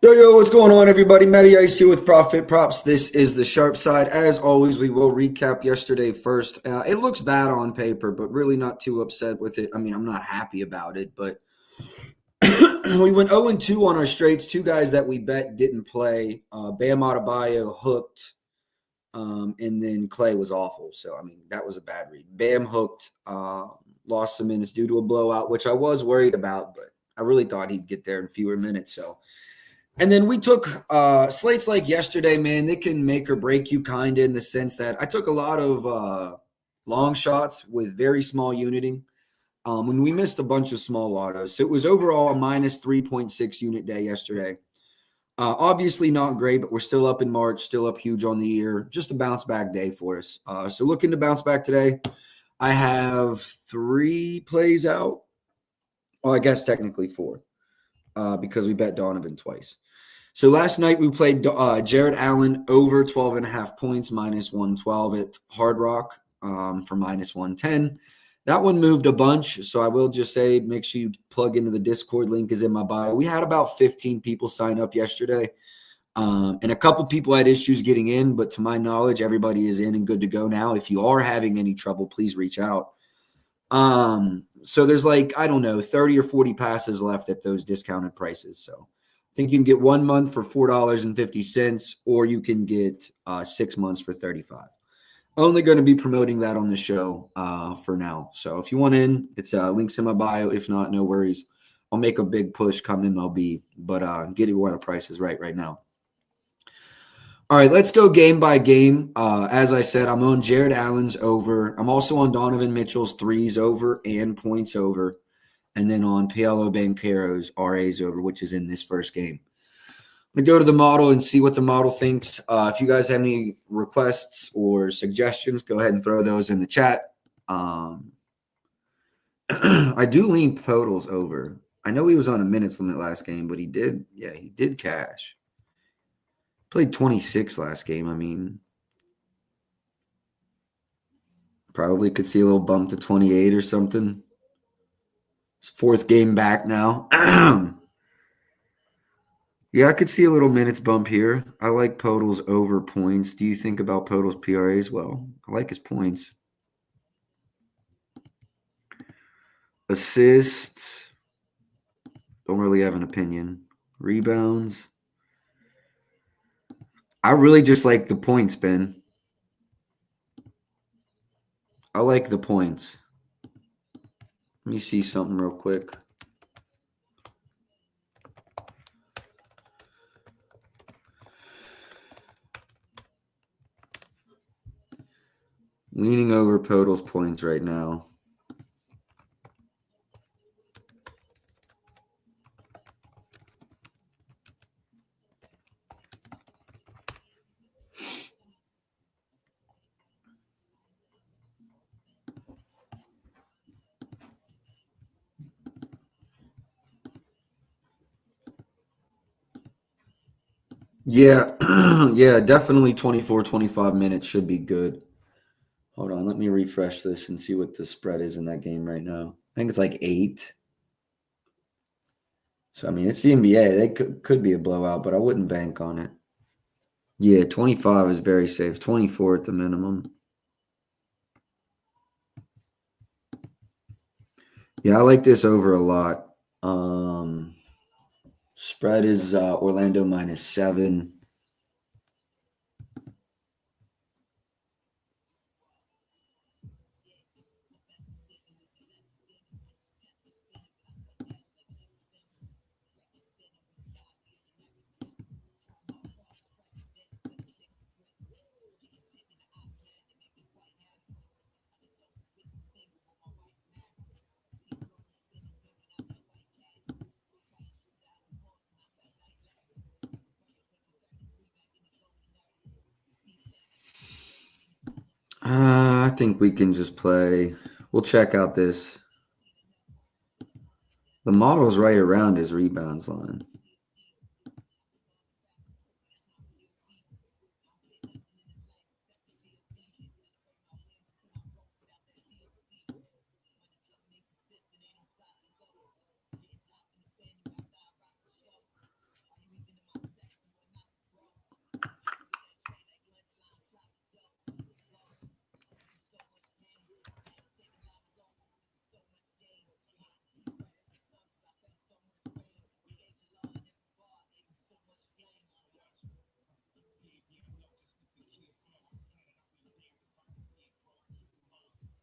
Yo, what's going on, everybody? Matty Ice here with Profit Props. This is the sharp side. As always, we will recap yesterday first. It looks bad on paper, but really not too upset with it. I mean, I'm not happy about it, but we went 0-2 on our straights. Two guys that we bet didn't play. Bam Adebayo hooked, and then Clay was awful. So, I mean, that was a bad read. Bam hooked, lost some minutes due to a blowout, which I was worried about, but I really thought he'd get there in fewer minutes. So, and then we took slates like yesterday, man. They can make or break you, kind of, in the sense that I took a lot of long shots with very small uniting. When we missed a bunch of small autos, so it was overall a minus 3.6 unit day yesterday. Obviously not great, but we're still up in March, still up huge on the year. Just a bounce back day for us. So looking to bounce back today. I have 3 plays out. Well, I guess technically 4 because we bet Donovan twice. So last night we played Jared Allen over 12.5 points, minus 112 at Hard Rock for minus 110. That one moved a bunch. So I will just say, make sure you plug into the Discord. Link is in my bio. We had about 15 people sign up yesterday. And a couple people had issues getting in, but to my knowledge, everybody is in and good to go now. If you are having any trouble, please reach out. So there's like, I don't know, 30 or 40 passes left at those discounted prices. So I think you can get 1 month for $4.50, or you can get 6 months for $35. Only going to be promoting that on the show for now. So if you want in, it's links in my bio. If not, no worries. I'll make a big push come MLB, but get it where the price is right now. All right, let's go game by game. As I said, I'm on Jared Allen's over. I'm also on Donovan Mitchell's threes over and points over. And then on Paolo Banchero's RA's over, which is in this first game. I'm going to go to the model and see what the model thinks. If you guys have any requests or suggestions, go ahead and throw those in the chat. I do lean totals over. I know he was on a minutes limit last game, but he did cash. Played 26 last game. I mean, probably could see a little bump to 28 or something. It's 4th game back now. Yeah, I could see a little minutes bump here. I like Podol's over points. Do you think about Podol's PRA as well? I like his points. Assists. Don't really have an opinion. Rebounds. I really just like the points, Ben. I like the points. Let me see something real quick. Leaning over Podol's points right now. Yeah, yeah, definitely 24, 25 minutes should be good. Hold on, let me refresh this and see what the spread is in that game right now. I think it's like 8. So, I mean, it's the NBA. They could be a blowout, but I wouldn't bank on it. Yeah, 25 is very safe. 24 at the minimum. Yeah, I like this over a lot. Spread is Orlando minus 7. I think we can just play. We'll check out this. The model's right around his rebounds line.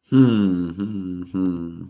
Hmm. Hmm. Hmm.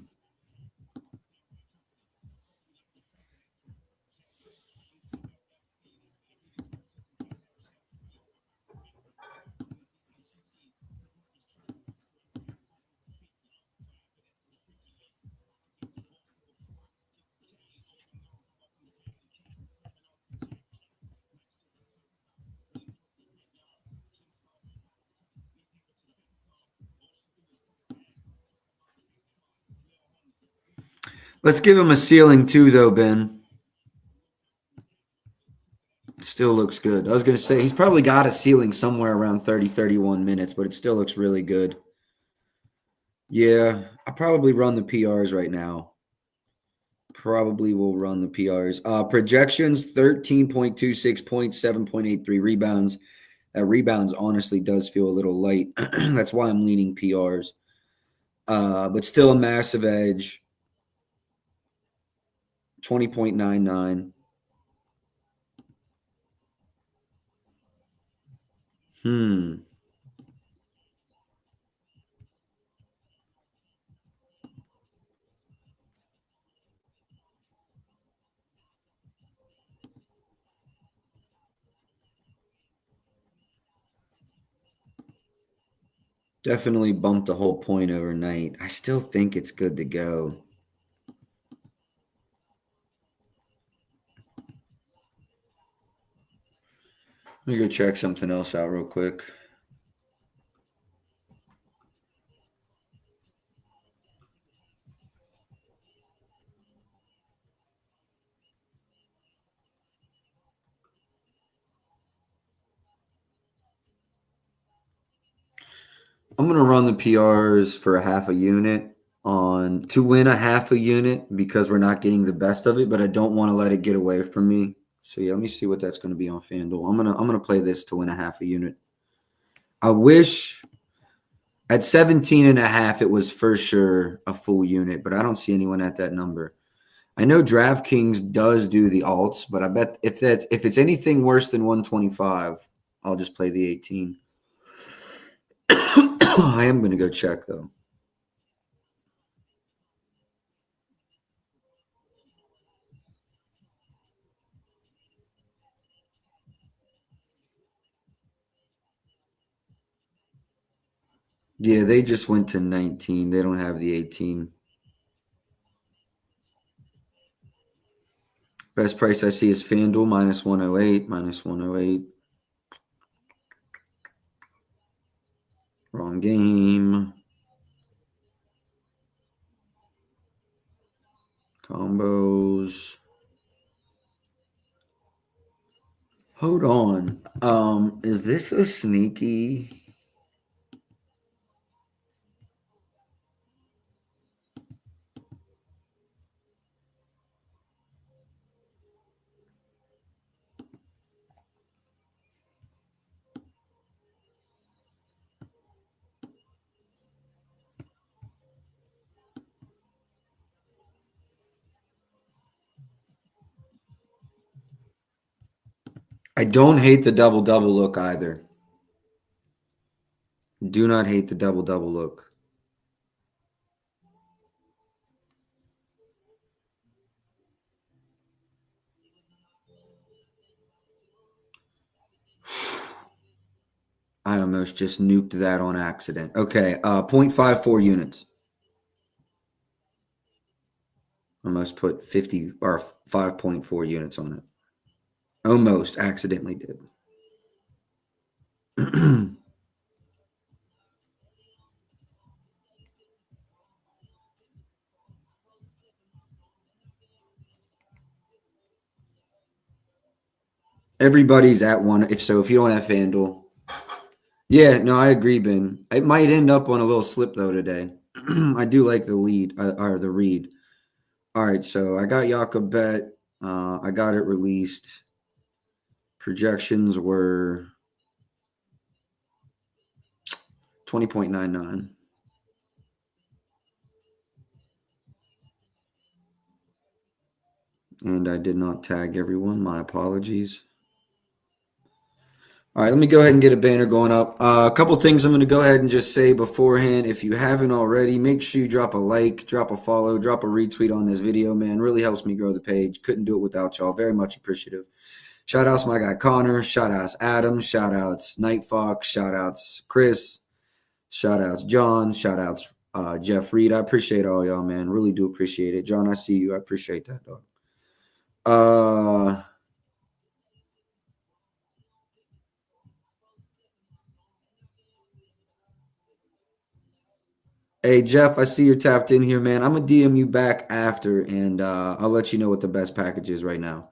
Let's give him a ceiling too, though, Ben. Still looks good. I was going to say he's probably got a ceiling somewhere around 30, 31 minutes, but it still looks really good. Yeah, I probably run the PRs right now. Probably will run the PRs. Projections 13.26 points, 7.83 rebounds. That rebounds honestly does feel a little light. That's why I'm leaning PRs. But still a massive edge. 20.99. Hmm. Definitely bumped the whole point overnight. I still think it's good to go. Let me go check something else out real quick. I'm going to run the PRs for a half a unit on to win a half a unit because we're not getting the best of it, but I don't want to let it get away from me. So yeah, let me see what that's going to be on FanDuel. I'm gonna play this to win a half a unit. I wish at 17 and a half it was for sure a full unit, but I don't see anyone at that number. I know DraftKings does do the alts, but I bet if it's anything worse than 125, I'll just play the 18. I am going to go check though. Yeah, they just went to 19. They don't have the 18. Best price I see is FanDuel minus 108, minus 108. Wrong game. Combos. Hold on. Is this a sneaky? I don't hate the double double look either. Do not hate the double double look. I almost just nuked that on accident. Okay, 0.54 units. Almost put 50 or 5.4 units on it. Almost accidentally did. Everybody's at one. If you don't have FanDuel. Yeah, no, I agree, Ben. It might end up on a little slip though today. I do like the lead or the read. All right, so I got Jakob bet. I got it released. Projections were 20.99. And I did not tag everyone. My apologies. All right, let me go ahead and get a banner going up. A couple things I'm going to go ahead and just say beforehand. If you haven't already, make sure you drop a like, drop a follow, drop a retweet on this video, man. Really helps me grow the page. Couldn't do it without y'all. Very much appreciative. Shout outs my guy Connor. Shout outs Adam. Shout outs Night Fox. Shout outs Chris. Shout outs John. Shout outs Jeff Reed. I appreciate all y'all, man. Really do appreciate it. John, I see you. I appreciate that, dog. Hey Jeff, I see you're tapped in here, man. I'm gonna DM you back after, and I'll let you know what the best package is right now.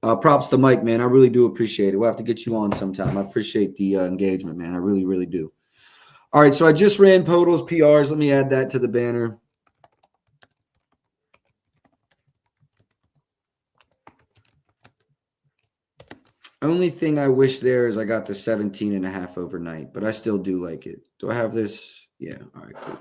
Props to Mike, man. I really do appreciate it. We'll have to get you on sometime. I appreciate the engagement, man. I really, really do. All right, so I just ran Podol's PRs. Let me add that to the banner. Only thing I wish there is I got the 17.5 overnight, but I still do like it. Do I have this? Yeah. All right, cool.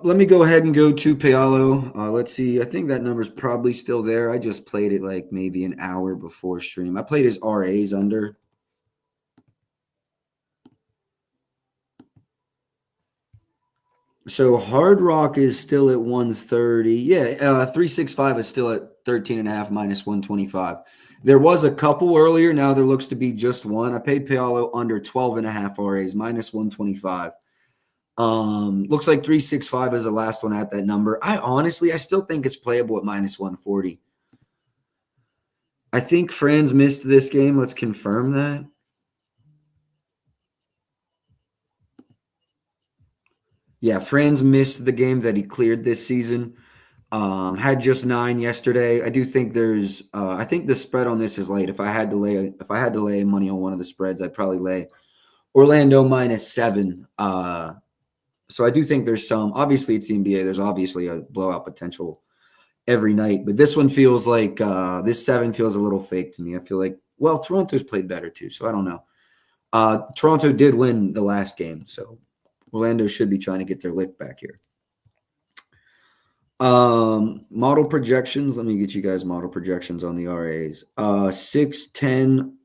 Let me go ahead and go to Paolo. Let's see. I think that number's probably still there. I just played it like maybe an hour before stream. I played his RAs under. So Hard Rock is still at 130. Yeah, 365 is still at 13.5 minus 125. There was a couple earlier. Now there looks to be just one. I paid Paolo under 12.5 RAs minus 125. Looks like 365 is the last one at that number. I still think it's playable at minus 140. I think Franz missed this game. Let's confirm that. Yeah, Franz missed the game that he cleared this season. Had just 9 yesterday. I do think there's I think the spread on this is late. If I had to lay money on one of the spreads, I'd probably lay Orlando minus 7. So I do think there's some. Obviously, it's the NBA. There's obviously a blowout potential every night, but this one feels like this 7 feels a little fake to me. I feel like, well, Toronto's played better too, so I don't know. Toronto did win the last game, so Orlando should be trying to get their lick back here. Model projections. Let me get you guys model projections on the RAs. 6, 10,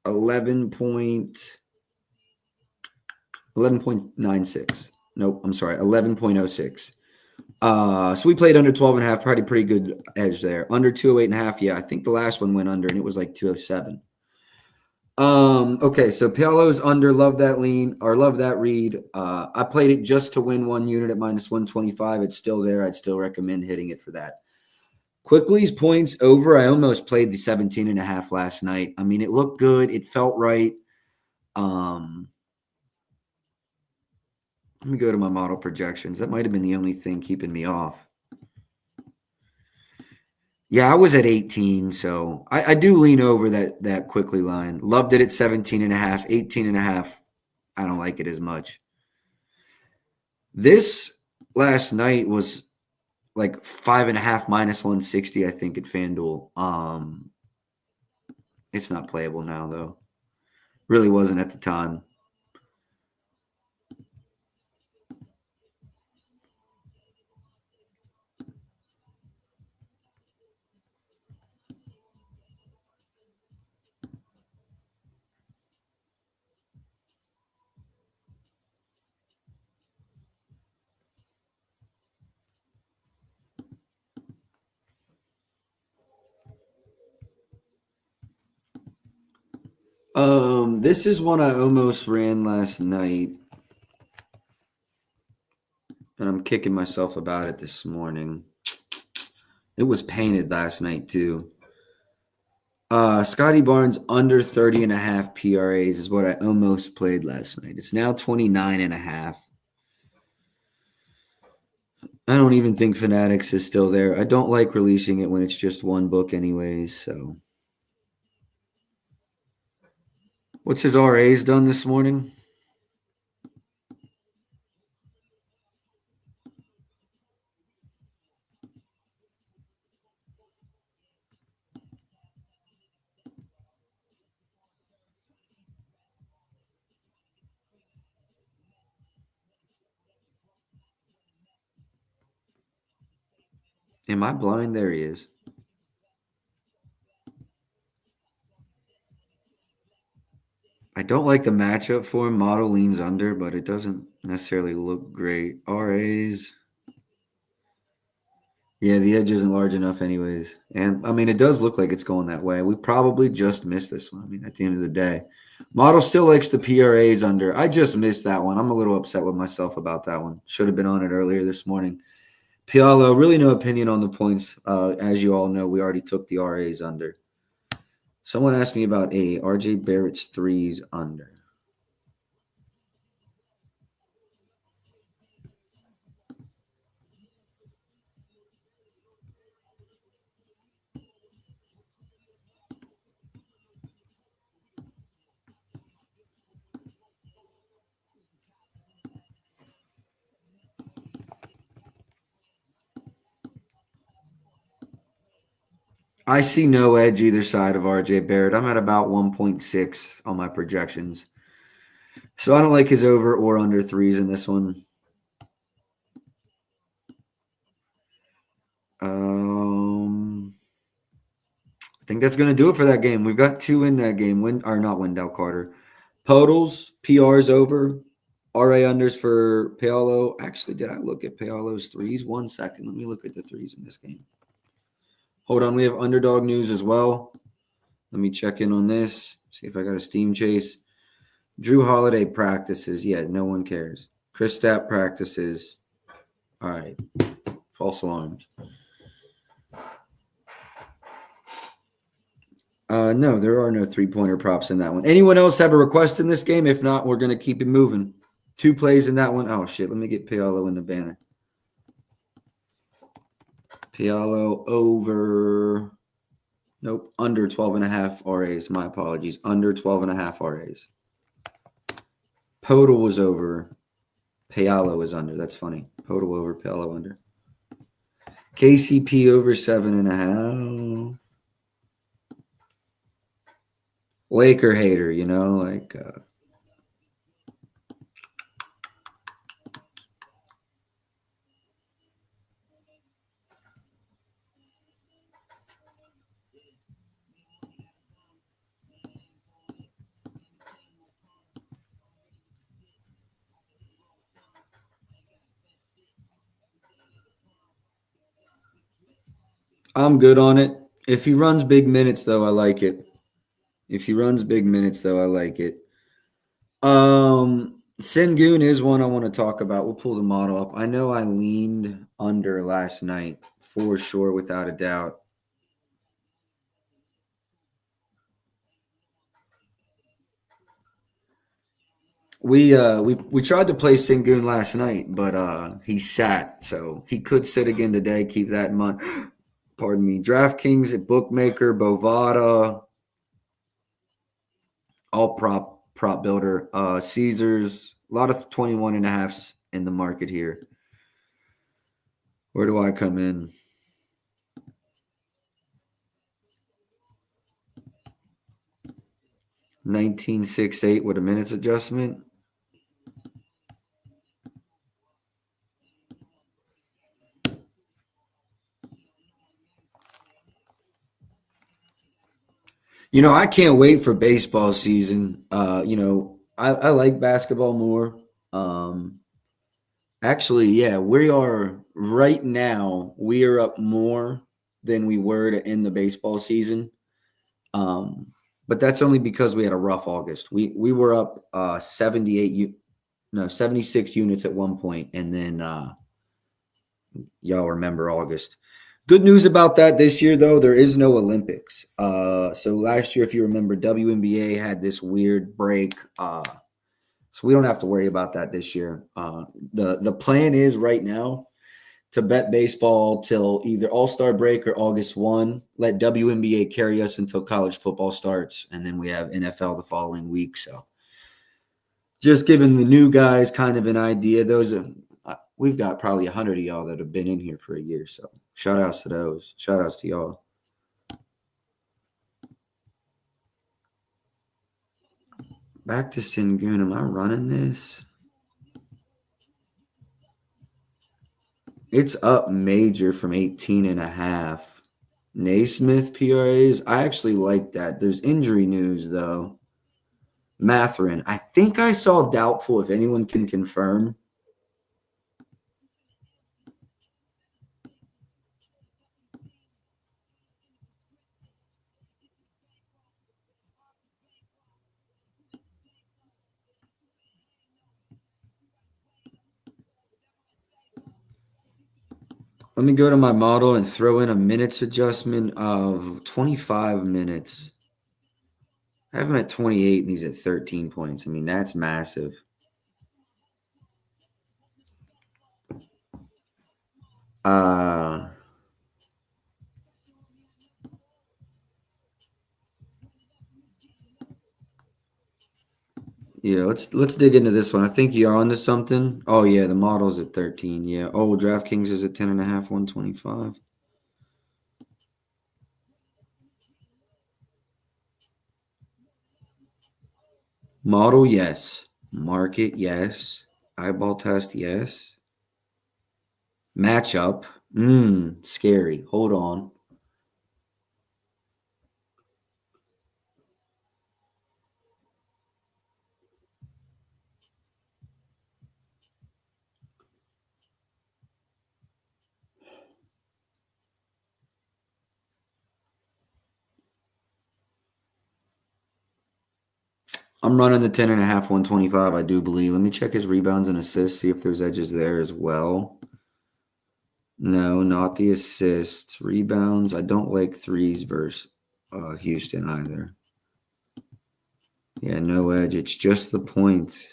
11.96. Nope, I'm sorry, 11.06. So we played under 12.5, probably pretty good edge there. Under 208.5, yeah, I think the last one went under and it was like 207. Okay, so Paolo's under, love that lean, or love that read. I played it just to win 1 unit at minus 125. It's still there. I'd still recommend hitting it for that. Quickly's points over. I almost played the 17.5 last night. I mean, it looked good. It felt right. Let me go to my model projections. That might have been the only thing keeping me off. Yeah, I was at 18, so I do lean over that Quickly line. Loved it at 17.5, 18.5. I don't like it as much. This last night was like 5.5 minus 160, I think, at FanDuel. It's not playable now, though. Really wasn't at the time. This is one I almost ran last night. And I'm kicking myself about it this morning. It was painted last night, too. Scotty Barnes under 30.5 PRAs is what I almost played last night. It's now 29.5. I don't even think Fanatics is still there. I don't like releasing it when it's just one book anyways, so. What's his RAs done this morning? Am I blind? There he is. I don't like the matchup for him. Model leans under, but it doesn't necessarily look great. RAs. Yeah, the edge isn't large enough, anyways. And I mean, it does look like it's going that way. We probably just missed this one. I mean, at the end of the day, model still likes the PRAs under. I just missed that one. I'm a little upset with myself about that one. Should have been on it earlier this morning. Pialo, really no opinion on the points. As you all know, we already took the RAs under. Someone asked me about RJ Barrett's threes under. I see no edge either side of RJ Barrett. I'm at about 1.6 on my projections. So I don't like his over or under threes in this one. I think that's going to do it for that game. We've got two in that game. Not Wendell Carter. Totals, PRs over, RA unders for Paolo. Actually, did I look at Paolo's threes? 1 second. Let me look at the threes in this game. Hold on. We have underdog news as well. Let me check in on this. See if I got a steam chase. Drew Holiday practices. Yeah, no one cares. Chris Stapp practices. All right. False alarms. No, there are no three-pointer props in that one. Anyone else have a request in this game? If not, we're going to keep it moving. 2 plays in that one. Oh, shit. Let me get Pialo in the banner. Pialo over. Nope. Under 12.5 RAs. My apologies. Under 12.5 RAs. Podal was over. Pialo is under. That's funny. Podal over. Pialo under. KCP over 7.5. Laker hater, like I'm good on it. If he runs big minutes, though, I like it. Sengun is one I want to talk about. We'll pull the model up. I know I leaned under last night for sure, without a doubt. We tried to play Sengun last night, but he sat, so he could sit again today. Keep that in mind. Pardon me. DraftKings at Bookmaker, Bovada, all prop builder, Caesars, a lot of 21.5s in the market here. Where do I come in? 19.68 with a minutes adjustment. I can't wait for baseball season. I like basketball more. Actually, yeah, we are right now. We are up more than we were to end the baseball season. But that's only because we had a rough August. We were up 76 units at one point, and then y'all remember August. Good news about that this year, though, there is no Olympics. So last year, if you remember, WNBA had this weird break. So we don't have to worry about that this year. The plan is right now to bet baseball till either All-Star break or August 1. Let WNBA carry us until college football starts, and then we have NFL the following week. So just giving the new guys kind of an idea. We've got probably 100 of y'all that have been in here for a year. So shout outs to those. Shout outs to y'all. Back to Sengun. Am I running this? It's up major from 18.5. Naismith PRAs. I actually like that. There's injury news, though. Matherin. I think I saw doubtful, if anyone can confirm. Let me go to my model and throw in a minutes adjustment of 25 minutes. I have him at 28 and he's at 13 points. I mean, that's massive. Yeah, let's dig into this one. I think you're onto something. Oh yeah, the model's at 13. Yeah. Oh, DraftKings is at 10.5, 125. Model, yes. Market, yes. Eyeball test, yes. Matchup, scary. Hold on. I'm running the 10.5, 125, I do believe. Let me check his rebounds and assists, see if there's edges there as well. No, not the assists. Rebounds, I don't like threes versus Houston either. Yeah, no edge. It's just the points.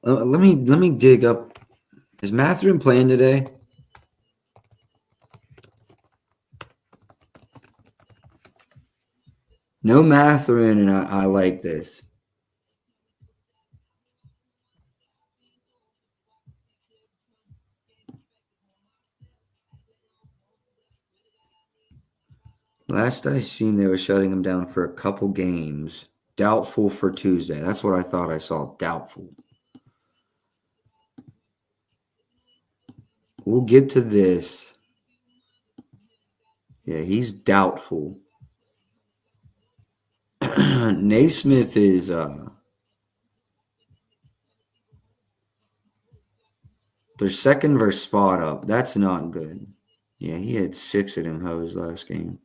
Let me dig up. Is Matherin playing today? No Matherin, and I like this. Last I seen, they were shutting him down for a couple games. Doubtful for Tuesday. That's what I thought I saw. Doubtful. We'll get to this. Yeah, he's doubtful. Naismith is their second verse spot up. That's not good. Yeah, he had 6 of them hoes last game.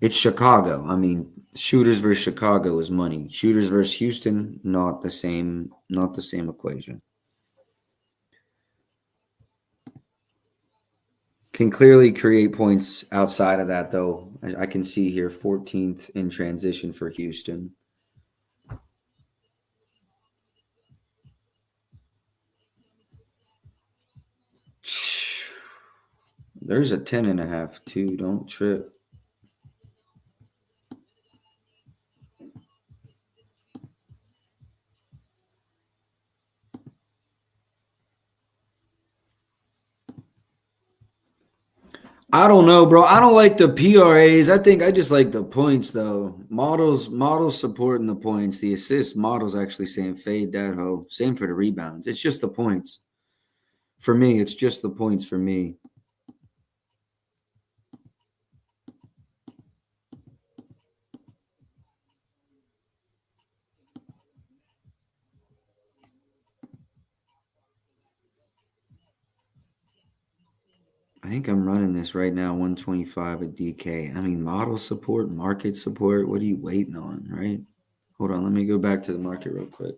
It's Chicago. I mean, shooters versus Chicago is money. Shooters versus Houston, not the same equation. Can clearly create points outside of that, though. I can see here 14th in transition for Houston. There's a 10.5 too. Don't trip. I don't know, bro. I don't like the PRAs. I think I just like the points, though. Models supporting the points. The assists, models actually saying fade that hoe. Same for the rebounds. It's just the points. For me, it's just the points for me. I think I'm running this right now, 125 at DK. I mean, model support, market support. What are you waiting on, right? Hold on, let me go back to the market real quick.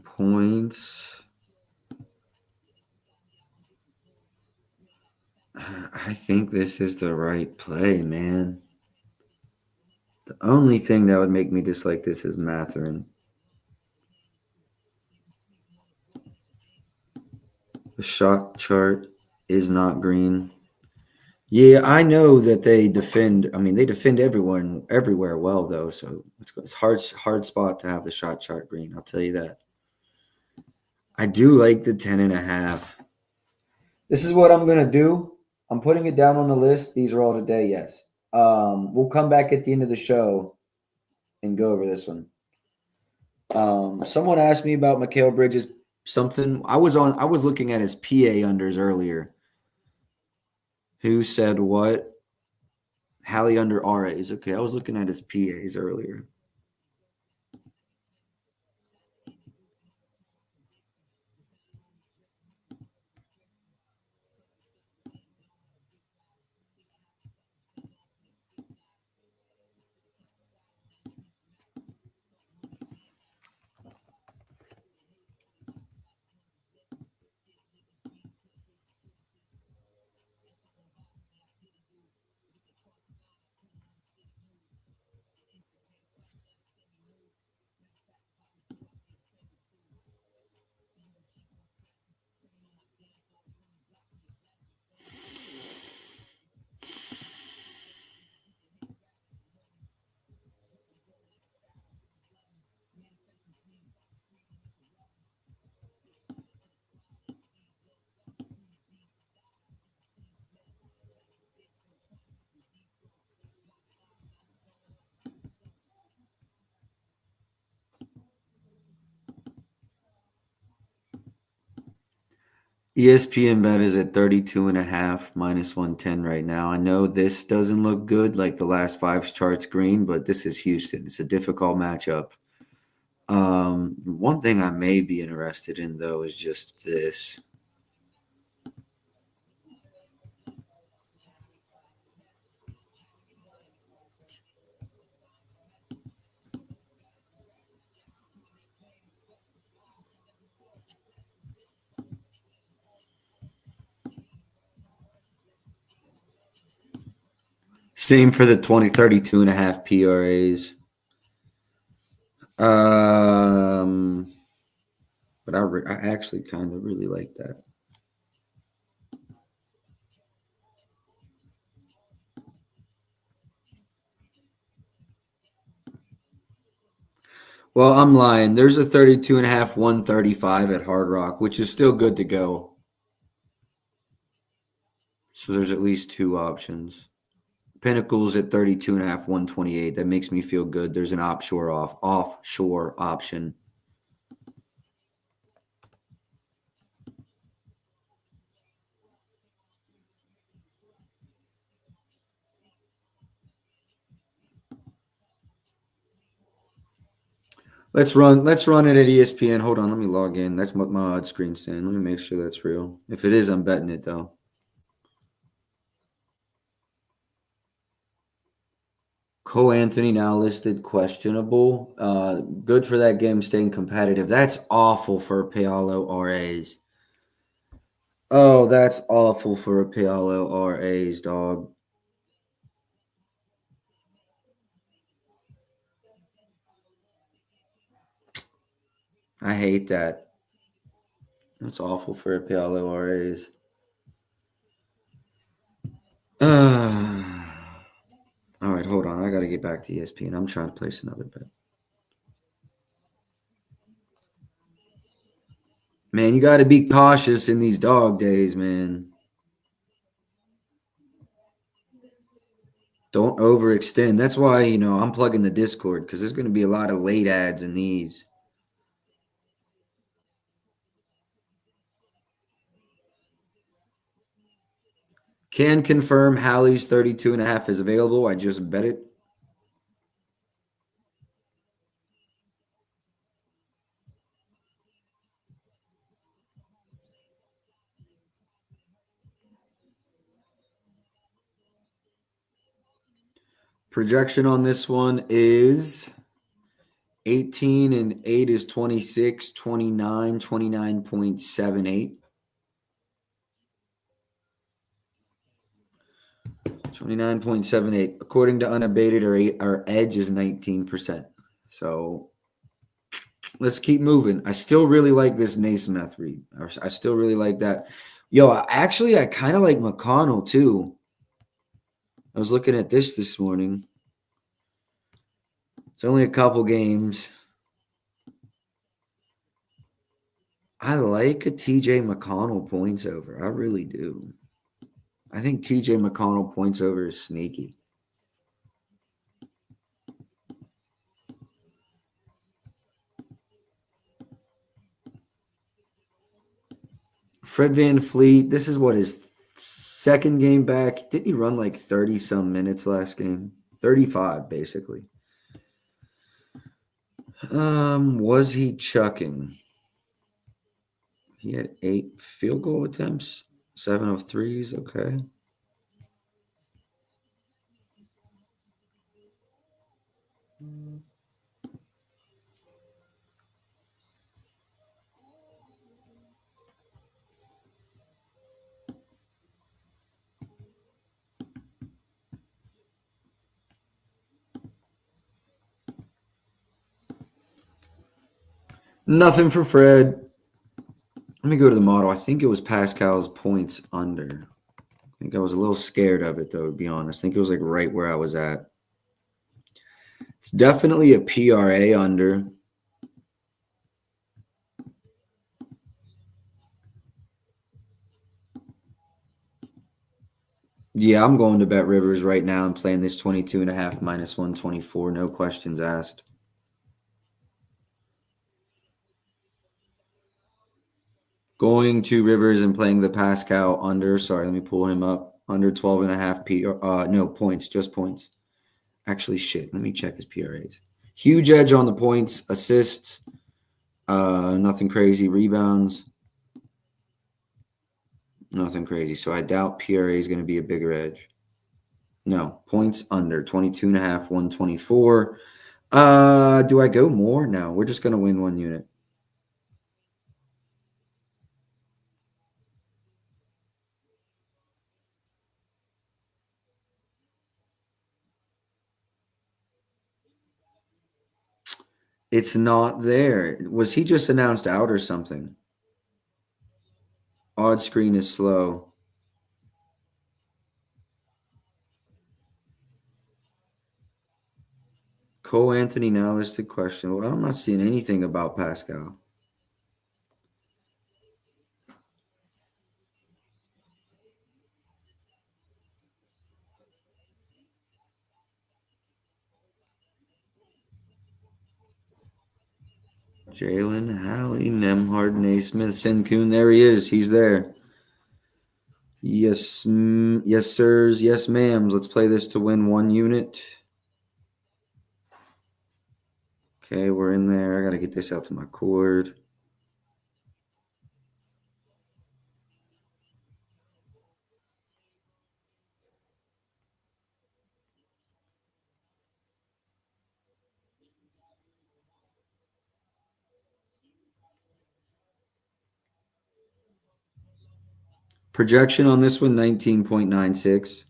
Points. I think this is the right play, man. The only thing that would make me dislike this is Matherin. The shot chart is not green. Yeah, I know that they defend. I mean, they defend everyone everywhere well, though. So it's hard spot to have the shot chart green. I'll tell you that. I do like the 10.5. This is what I'm gonna do. I'm putting it down on the list. These are all today, yes. We'll come back at the end of the show and go over this one. Someone asked me about Mikal Bridges something. I was looking at his PA unders earlier. Who said what? Hallie under RAs. Okay, I was looking at his PAs earlier. ESPN bet is at 32.5 minus 110 right now. I know this doesn't look good like the last five charts green, but this is Houston. It's a difficult matchup. One thing I may be interested in though is just this. Same for the 32.5 PRAs. But I actually kind of really like that. Well, I'm lying. There's a 32.5, 135 at Hard Rock, which is still good to go. So there's at least two options. Pinnacle's at 32.5, 128. That makes me feel good. There's an offshore option. Let's run it at ESPN. Hold on, let me log in. That's what my odd screen saying. Let me make sure that's real. If it is, I'm betting it though. Cole Anthony now listed questionable. Good for that game staying competitive. That's awful for Paolo RAs. Oh, that's awful for a Paolo RAs, dog. I hate that. That's awful for a Paolo RAs. All right, hold on. I got to get back to ESPN. I'm trying to place another bet. Man, you got to be cautious in these dog days, man. Don't overextend. That's why, I'm plugging the Discord because there's going to be a lot of late ads in these. Can confirm Hallie's 32.5 is available. I just bet it. Projection on this one is 18 and 8 is 26, 29, 29.78. 29.78. According to unabated, our edge is 19%. So let's keep moving. I still really like this Naismith read. I still really like that. Yo, I kind of like McConnell too. I was looking at this morning. It's only a couple games. I like a TJ McConnell points over. I really do. I think TJ McConnell points over is sneaky. Fred VanVleet, this is what his second game back. Didn't he run like 30 some minutes last game? 35 basically. Was he chucking? He had 8 field goal attempts, 7 of threes. Okay. Nothing for Fred. Let me go to the model. I think it was Pascal's points under. I think I was a little scared of it, though, to be honest. I think it was like right where I was at. It's definitely a PRA under. Yeah, I'm going to Bet Rivers right now and playing this 22.5 minus 124. No questions asked. Going to Rivers and playing the Pascal under. Sorry, let me pull him up. Under 12.5 no points, just points. Actually, shit. Let me check his PRAs. Huge edge on the points, assists, nothing crazy. Rebounds, nothing crazy. So I doubt PRA is going to be a bigger edge. No, points under 22.5, 124. Do I go more? No, we're just going to win 1 unit. It's not there. Was he just announced out or something? Odd screen is slow. Cole Anthony now listed questionable. I'm not seeing anything about Pascal. Jalen, Hallie, Nemhard, Naismith, Sengun. There he is. He's there. Yes, yes, sirs. Yes, ma'ams. Let's play this to win 1 unit. Okay, we're in there. I got to get this out to my cord. Projection on this one, 19.96.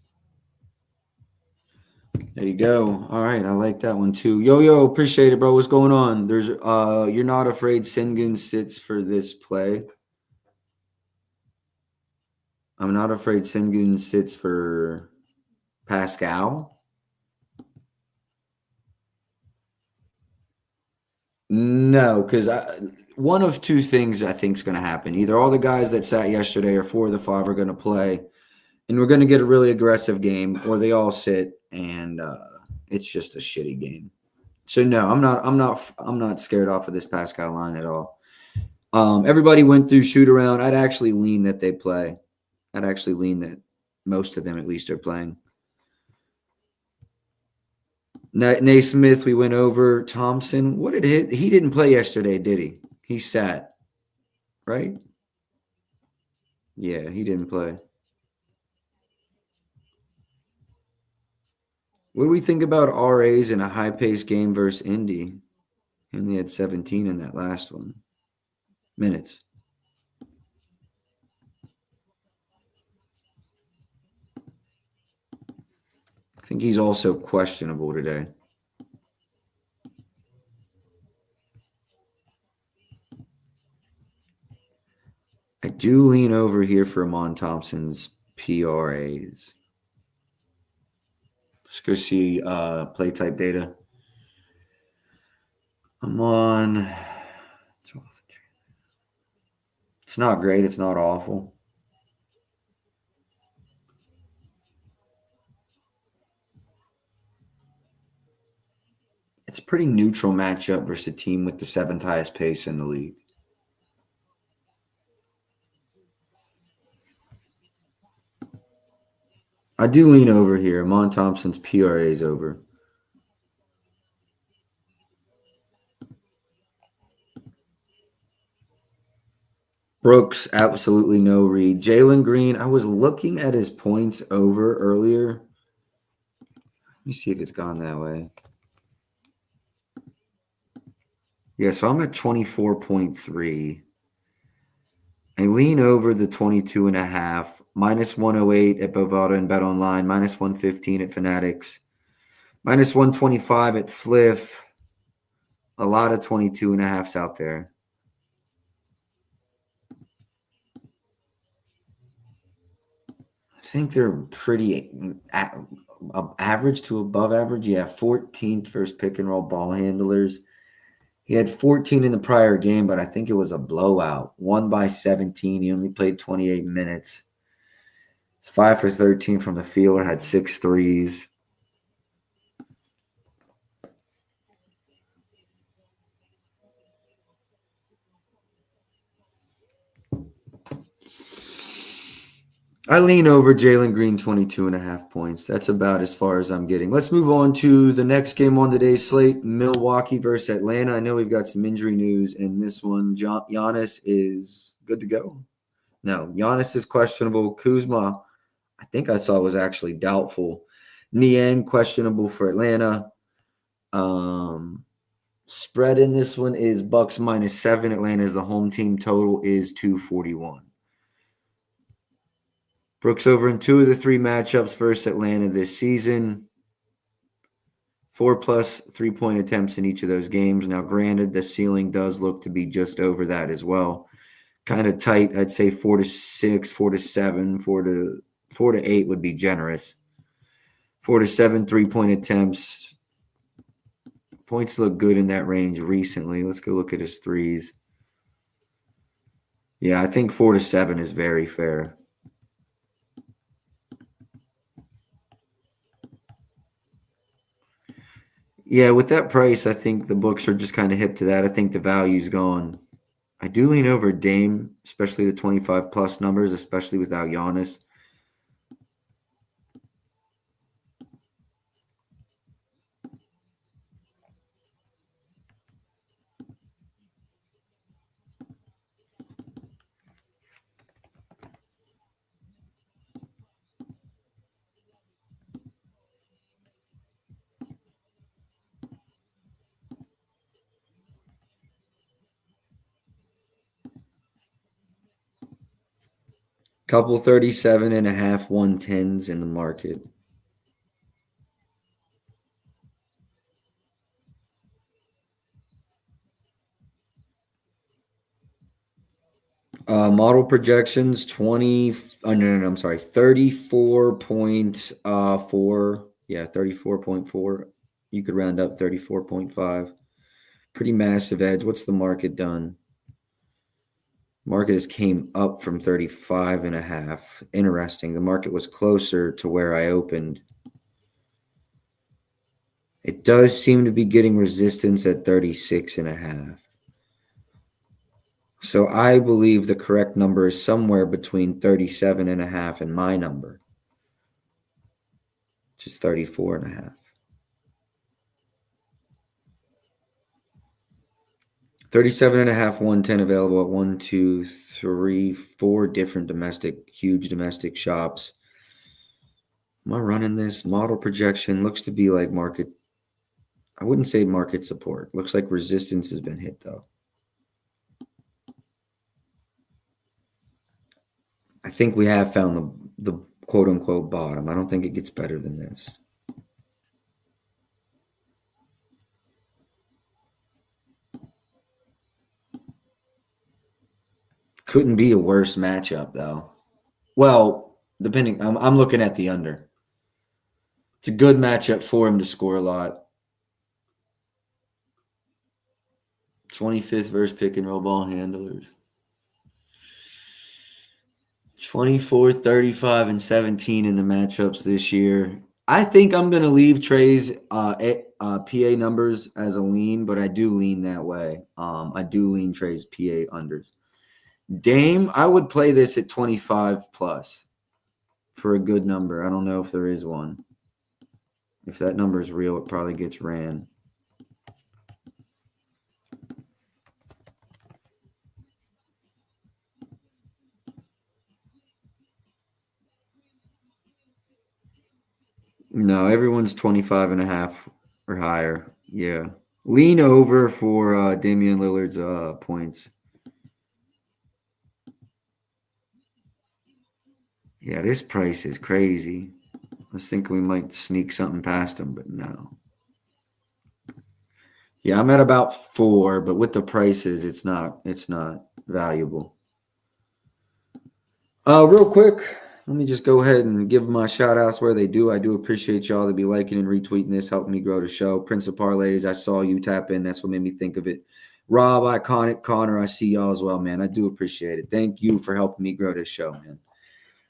There you go. All right, I like that one too. Yo, appreciate it, bro. What's going on? There's you're not afraid Sengun sits for this play. I'm not afraid Sengun sits for Pascal. No, because one of two things I think is going to happen. Either all the guys that sat yesterday or 4 of the 5 are going to play, and we're going to get a really aggressive game, or they all sit and it's just a shitty game. So no, I'm not scared off of this Pascal line at all. Everybody went through shoot around. I'd actually lean that they play. I'd actually lean that most of them at least are playing. Naismith, we went over. Thompson, what did he didn't play yesterday, did he? He sat, right? Yeah, he didn't play. What do we think about RAs in a high-paced game versus Indy? He only had 17 in that last one. Minutes. I think he's also questionable today. I do lean over here for Amon Thompson's PRAs. Let's go see play type data. Amon. It's not great. It's not awful. It's a pretty neutral matchup versus a team with the 7th highest pace in the league. I do lean over here. Amon Thompson's PRA is over. Brooks, absolutely no read. Jalen Green, I was looking at his points over earlier. Let me see if it's gone that way. Yeah, so I'm at 24.3. I lean over the 22.5, minus 108 at Bovada and Bet Online, minus 115 at Fanatics, minus 125 at Fliff. A lot of 22.5s out there. I think they're pretty average to above average. Yeah, 14th versus pick and roll ball handlers. He had 14 in the prior game, but I think it was a blowout. Won by 17. He only played 28 minutes. It's 5 for 13 from the field, had 6 threes. I lean over Jalen Green 22.5 points. That's about as far as I'm getting. Let's move on to the next game on today's slate, Milwaukee versus Atlanta. I know we've got some injury news in this one. Giannis is good to go. No, Giannis is questionable. Kuzma, I think I saw was actually doubtful. Niang, questionable for Atlanta. Spread in this one is Bucks -7. Atlanta is the home team. Total is 241. Brooks over in 2 of the 3 matchups versus Atlanta this season. 4+ 3-point attempts in each of those games. Now, granted, the ceiling does look to be just over that as well. Kind of tight. I'd say 4 to 6, 4 to 7, 4 to 8 would be generous. 4 to 7 3-point attempts. Points look good in that range recently. Let's go look at his threes. Yeah, I think 4 to 7 is very fair. Yeah, with that price, I think the books are just kind of hip to that. I think the value's gone. I do lean over Dame, especially the 25+ numbers, especially without Giannis. Couple 37.5 110s in the market. Model projections 20. Oh, no, I'm sorry, 34.4. Yeah, 34.4. You could round up 34.5. Pretty massive edge. What's the market done? Market has came up from 35.5. Interesting. The market was closer to where I opened. It does seem to be getting resistance at 36.5. So I believe the correct number is somewhere between 37.5 and my number, which is 34.5. 37.5, 110 available at 1, 2, 3, 4 different huge domestic shops. Am I running this? Model projection looks to be like market. I wouldn't say market support. Looks like resistance has been hit, though. I think we have found the quote-unquote bottom. I don't think it gets better than this. Couldn't be a worse matchup, though. Well, depending, I'm looking at the under. It's a good matchup for him to score a lot. 25th versus pick and roll ball handlers. 24, 35, and 17 in the matchups this year. I think I'm gonna leave Trey's PA numbers as a lean, but I do lean that way. I do lean Trey's PA unders. Dame, I would play this at 25 plus for a good number. I don't know if there is one. If that number is real, it probably gets ran. No, everyone's 25 and a half or higher. Yeah. Lean over for Damian Lillard's points. Yeah, this price is crazy. I was thinking we might sneak something past him, but no. Yeah, I'm at about 4, but with the prices, it's not valuable. Real quick, let me just go ahead and give my shout outs where they do. I do appreciate y'all to be liking and retweeting this, helping me grow the show. Prince of Parlays, I saw you tap in. That's what made me think of it. Rob, Iconic, Connor, I see y'all as well, man. I do appreciate it. Thank you for helping me grow this show, man.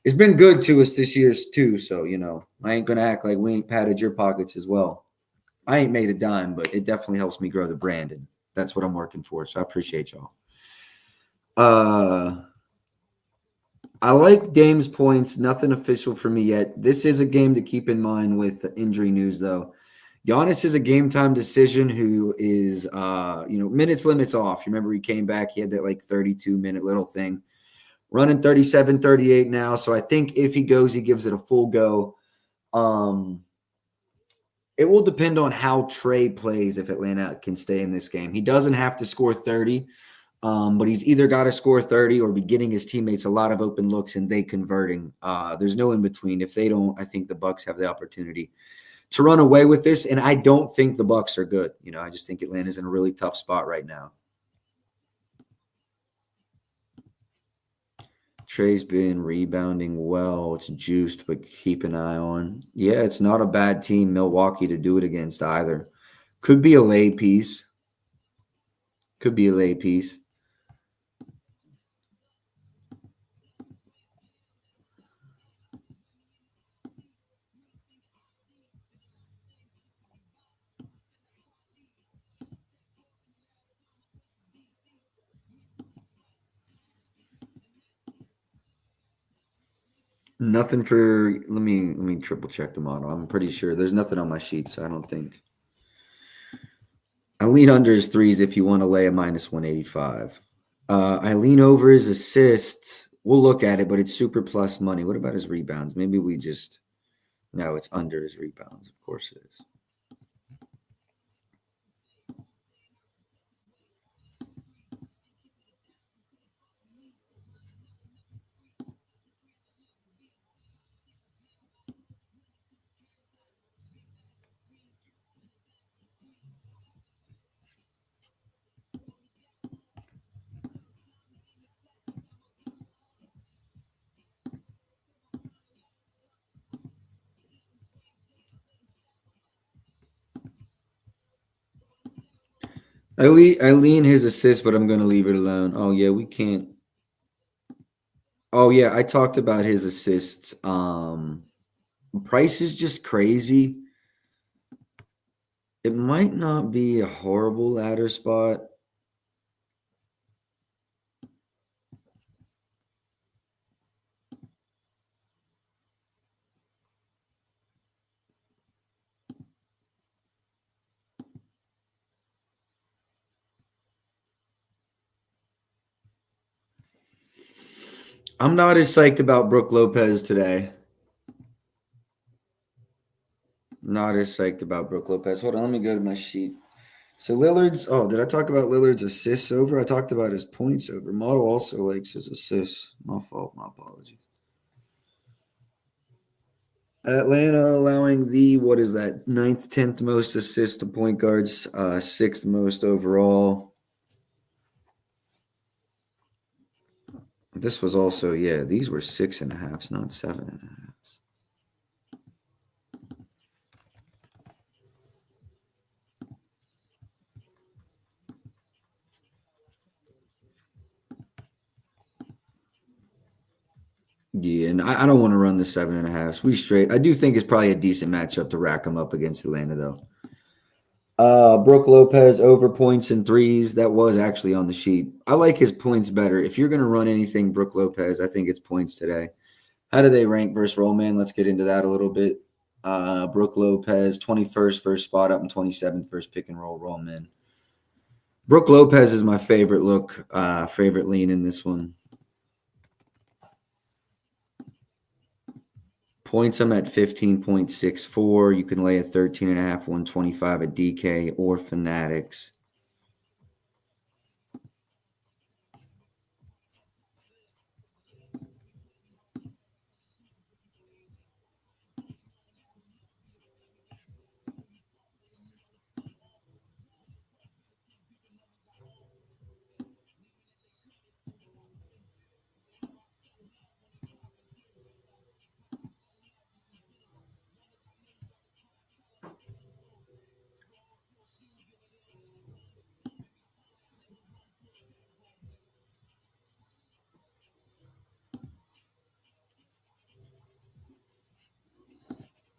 It's been good to us this year too, so I ain't gonna act like we ain't patted your pockets as well. I ain't made a dime, but it definitely helps me grow the brand, and that's what I'm working for. So I appreciate y'all. Uh I like Dame's points. Nothing official for me yet. This is a game to keep in mind with injury news, though. Giannis is a game time decision who is, minutes limits off. You remember he came back, he had that like 32-minute little thing, running 37, 38 now. So I think if he goes, he gives it a full go. It will depend on how Trey plays if Atlanta can stay in this game. He doesn't have to score 30. But he's either got to score 30 or be getting his teammates a lot of open looks and they converting. There's no in between. If they don't, I think the Bucks have the opportunity to run away with this. And I don't think the Bucks are good. I just think Atlanta's in a really tough spot right now. Trey's been rebounding well. It's juiced, but keep an eye on. Yeah, it's not a bad team, Milwaukee, to do it against either. Could be a lay piece. Could be a lay piece. Nothing for let me triple check the model. I'm pretty sure there's nothing on my sheet, so I don't think. I lean under his threes if you want to lay a minus 185. I lean over his assists. We'll look at it, but it's super plus money. What about his rebounds? Maybe we just no, it's under his rebounds. Of course it is. I lean his assist, but I'm going to leave it alone. Oh yeah, we can't. Oh yeah, I talked about his assists. Price is just crazy. It might not be a horrible ladder spot. I'm not as psyched about Brooke Lopez today. Not as psyched about Brooke Lopez. Hold on, let me go to my sheet. So Lillard's. Oh, did I talk about Lillard's assists over? I talked about his points over. Model also likes his assists. My fault. My apologies. Atlanta allowing the what is that ninth, 10th most assists to point guards, sixth most overall. This was also these were 6.5s, not 7.5s. Yeah, and I don't want to run the 7.5. We straight. I do think it's probably a decent matchup to rack them up against Atlanta, though. Brooke Lopez over points and threes. That was actually on the sheet. I like his points better. If you're going to run anything, Brooke Lopez, I think it's points today. How do they rank versus Rollman? Let's get into that a little bit. Brooke Lopez, 21st first spot up and 27th first pick and roll Rollman. Brooke Lopez is my favorite look, favorite lean in this one. Points, I'm at 15.64. You can lay a 13.5, 125 at DK or Fanatics.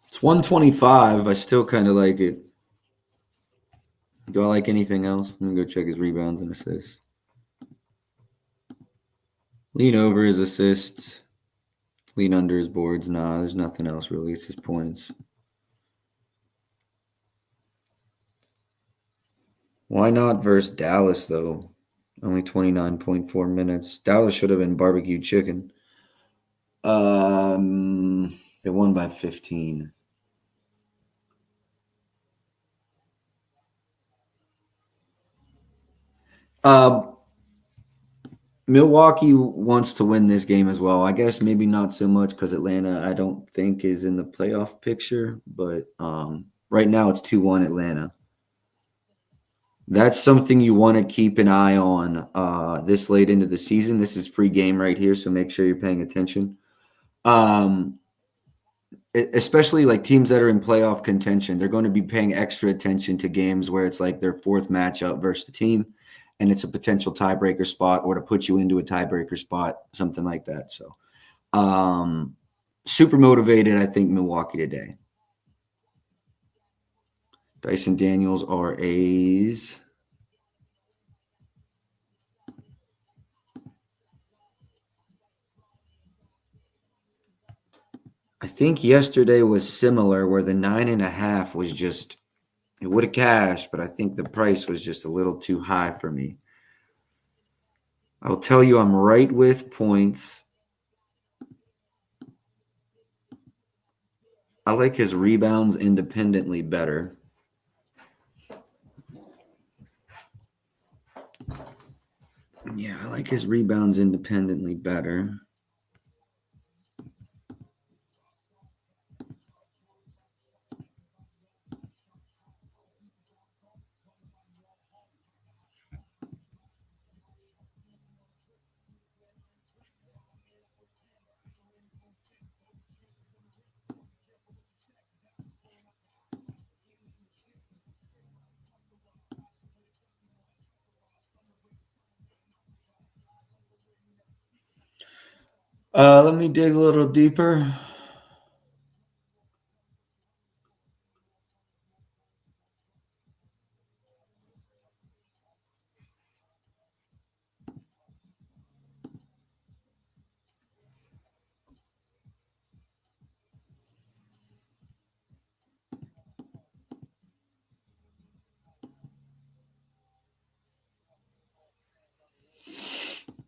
It's 125. I still kind of like it. Do I like anything else? Let me go check his rebounds and assists. Lean over his assists. Lean under his boards. Nah, there's nothing else really. It's his points. Why not versus Dallas, though? Only 29.4 minutes. Dallas should have been barbecue chicken. They won by 15. Milwaukee wants to win this game as well. I guess maybe not so much because Atlanta, I don't think, is in the playoff picture. But right now it's 2-1 Atlanta. That's something you want to keep an eye on this late into the season. This is free game right here, so make sure you're paying attention. Especially like teams that are in playoff contention, they're going to be paying extra attention to games where it's like their fourth matchup versus the team, and it's a potential tiebreaker spot or to put you into a tiebreaker spot, something like that. So, super motivated, I think, Milwaukee today. Dyson Daniels are A's. I think yesterday was similar where the 9.5 was just, it would have cashed, but I think the price was just a little too high for me. I'll tell you, I'm right with points. I like his rebounds independently better. Yeah, I like his rebounds independently better. Let me dig a little deeper.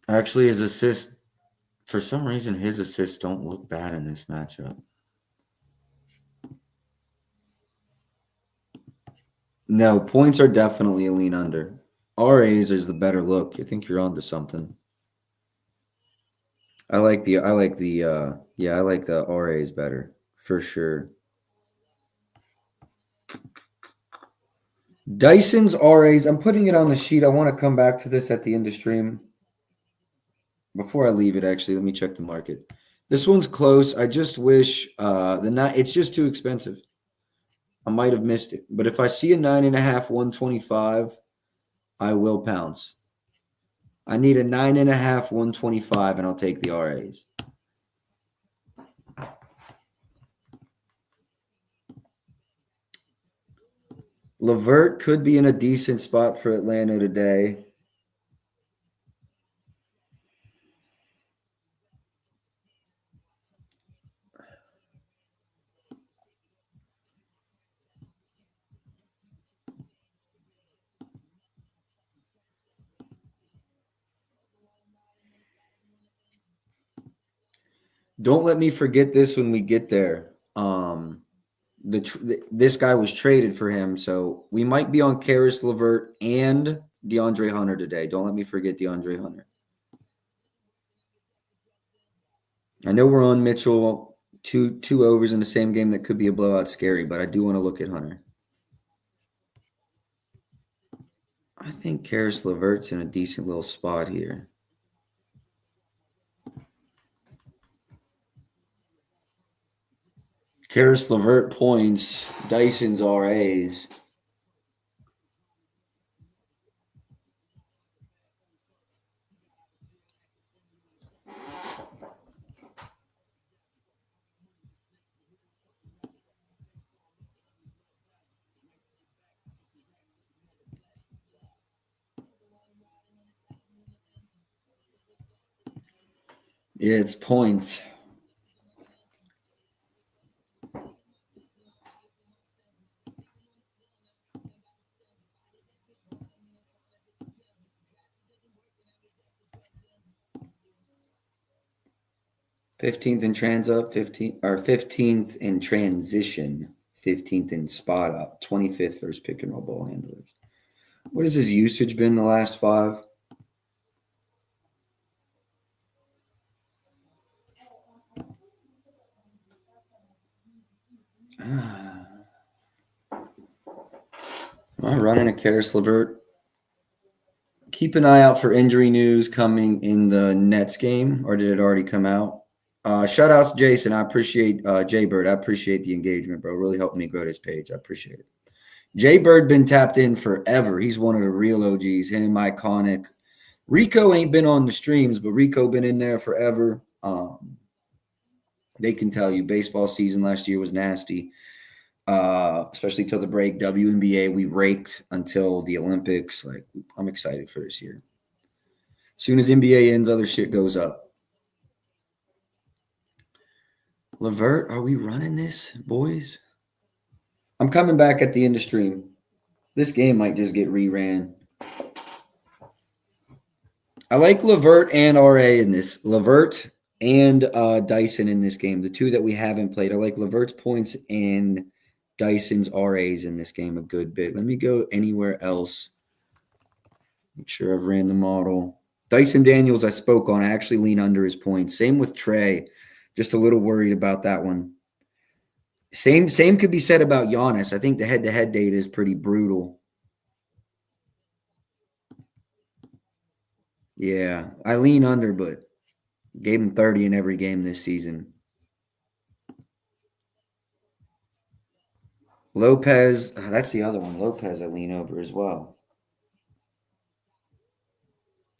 Actually, his assists, for some reason, his assists don't look bad in this matchup. No, points are definitely a lean under. RAs is the better look. I think you're onto something. I like the RAs better for sure. Dyson's RAs, I'm putting it on the sheet. I want to come back to this at the end of stream. Before I leave it, actually, let me check the market. This one's close. I just wish it's just too expensive. I might have missed it. But if I see a 9.5, 125, I will pounce. I need a 9.5, 125, and I'll take the RAs. Levert could be in a decent spot for Atlanta today. Don't let me forget this when we get there. This guy was traded for him, so we might be on Karis LeVert and DeAndre Hunter today. Don't let me forget DeAndre Hunter. I know we're on Mitchell, two overs in the same game that could be a blowout scary, but I do want to look at Hunter. I think Karis LeVert's in a decent little spot here. Karis LeVert points, Dyson's RAs. Yeah, it's points. $15th in trans up, 15th in transition, 15th in spot up, 25th first pick and roll ball handlers. What has his usage been the last 5? Am I running a Karis LeVert? Keep an eye out for injury news coming in the Nets game, or did it already come out? Shout outs to Jason. I appreciate Jay Bird. I appreciate the engagement, bro. Really helped me grow this page. I appreciate it. Jay Bird been tapped in forever. He's one of the real OGs. Him, iconic. Rico ain't been on the streams, but Rico been in there forever. They can tell you baseball season last year was nasty, especially till the break. WNBA, we raked until the Olympics. Like, I'm excited for this year. As soon as NBA ends, other shit goes up. LeVert, are we running this, boys? I'm coming back at the end of stream. This game might just get reran. I like LeVert and RA in this. LeVert and Dyson in this game. The two that we haven't played. I like LeVert's points and Dyson's RAs in this game a good bit. Let me go anywhere else. Make sure I've ran the model. Dyson Daniels, I spoke on. I actually lean under his points. Same with Trey. Just a little worried about that one. Same could be said about Giannis. I think the head-to-head data is pretty brutal. Yeah, I lean under, but gave him 30 in every game this season. Lopez, that's the other one. Lopez I lean over as well.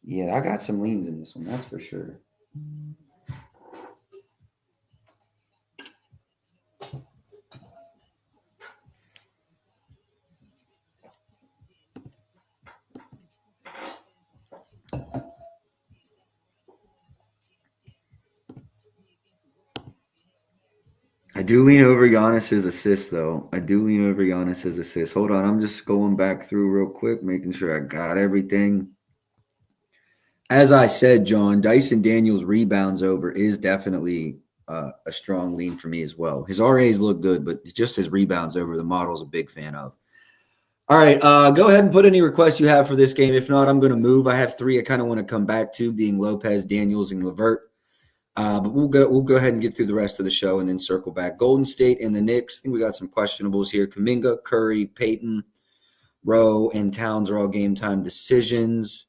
Yeah, I got some leans in this one, that's for sure. I do lean over Giannis's assist, though. I do lean over Giannis's assist. Hold on, I'm just going back through real quick, making sure I got everything. As I said, John, Dyson Daniels rebounds over is definitely a strong lean for me as well. His RAs look good, but just his rebounds over the model's a big fan of. All right, go ahead and put any requests you have for this game. If not, I'm going to move. I have 3 I kind of want to come back to, being Lopez, Daniels, and LeVert. But we'll go ahead and get through the rest of the show and then circle back. Golden State and the Knicks. I think we got some questionables here. Kuminga, Curry, Peyton, Rowe, and Towns are all game time decisions.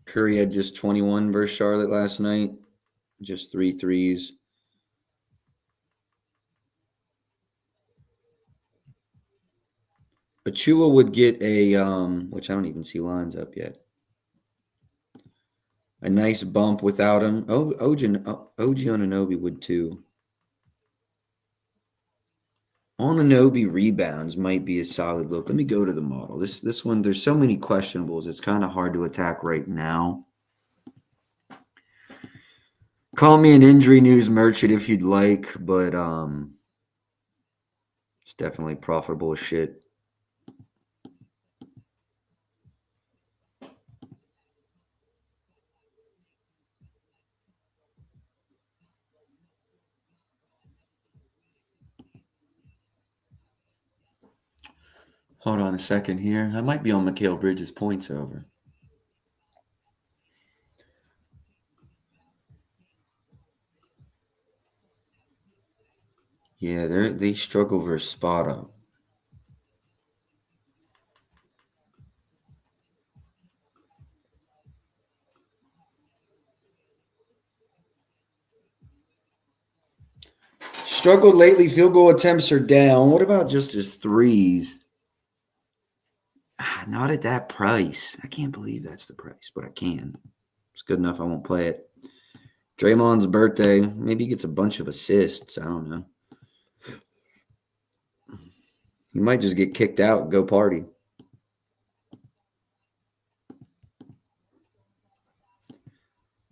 Curry had just 21 versus Charlotte last night. Just 3 threes. Achua would get a, which I don't even see lines up yet. A nice bump without him. Oh, OG Anunoby would too. Anunoby rebounds might be a solid look. Let me go to the model. This one, there's so many questionables. It's kind of hard to attack right now. Call me an injury news merchant if you'd like, but it's definitely profitable as shit. Hold on a second here. I might be on Mikal Bridges' points over. Yeah, they struggle for a spot up. Struggled lately. Field goal attempts are down. What about just his threes? Not at that price. I can't believe that's the price, but I can. It's good enough. I won't play it. Draymond's birthday. Maybe he gets a bunch of assists. I don't know. He might just get kicked out and go party.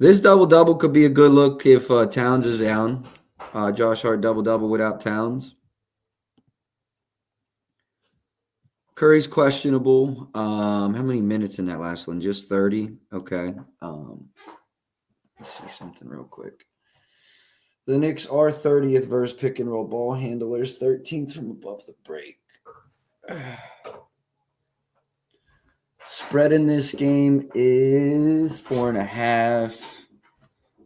This double-double could be a good look if Towns is down. Josh Hart double-double without Towns. Curry's questionable. How many minutes in that last one? Just 30? Okay. Let's see something real quick. The Knicks are 30th versus pick and roll ball handlers, 13th from above the break. Spread in this game is 4.5.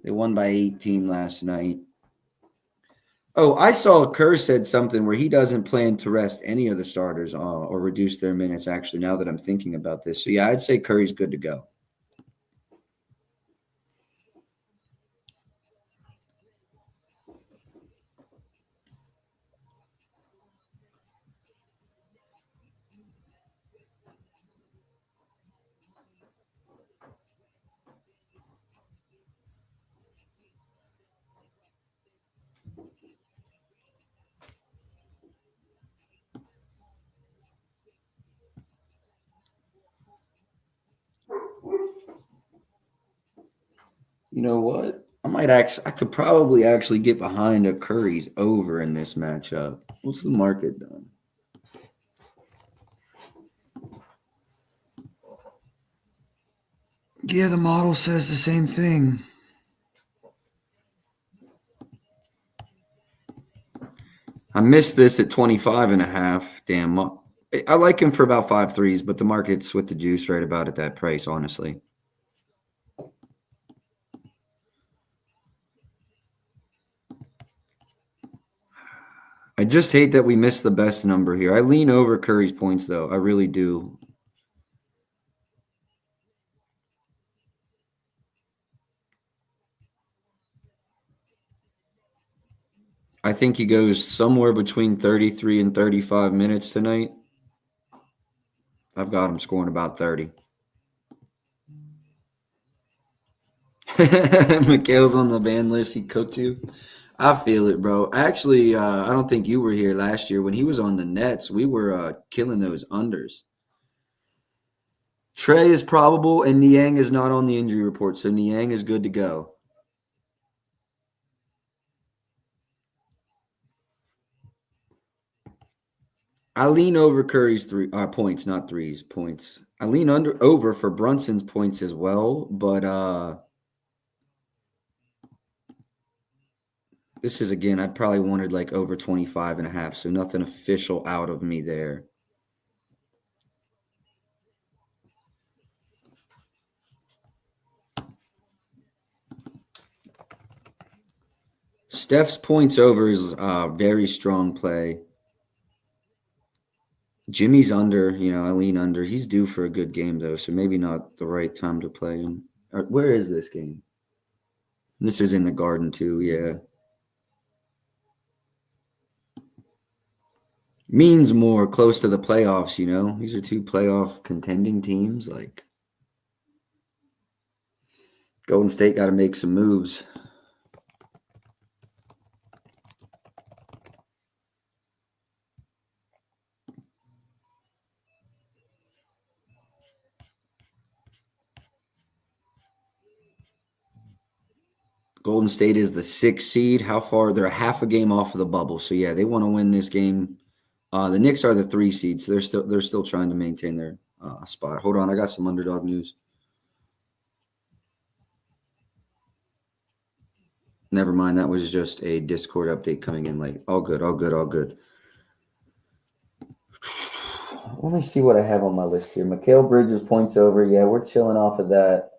They won by 18 last night. Oh, I saw Kerr said something where he doesn't plan to rest any of the starters or reduce their minutes, actually, now that I'm thinking about this. So, yeah, I'd say Curry's good to go. You know what? I could probably actually get behind a Curry's over in this matchup. What's the market done? Yeah, the model says the same thing. I missed this at 25.5. Damn. I like him for about 5 threes, but the market's with the juice right about at that price, honestly. I just hate that we missed the best number here. I lean over Curry's points, though. I really do. I think he goes somewhere between 33 and 35 minutes tonight. I've got him scoring about 30. Mikhail's on the ban list. He cooked you. I feel it, bro. Actually, I don't think you were here last year. When he was on the Nets, we were killing those unders. Trey is probable, and Niang is not on the injury report, so Niang is good to go. I lean over Curry's points, not threes, points. I lean over for Brunson's points as well, but this is, again, I probably wanted like over 25.5, so nothing official out of me there. Steph's points over is a very strong play. Jimmy's under, I lean under. He's due for a good game, though, so maybe not the right time to play him. Where is this game? This is in the Garden, too, yeah. Means more close to the playoffs, These are two playoff contending teams. Like, Golden State got to make some moves. Golden State is the 6th seed. How far? They're half a game off of the bubble. So yeah, they want to win this game. The Knicks are the 3 seed, so they're still trying to maintain their spot. Hold on, I got some underdog news. Never mind, that was just a Discord update coming in late. All good, all good, all good. Let me see what I have on my list here. Mikal Bridges points over. Yeah, we're chilling off of that.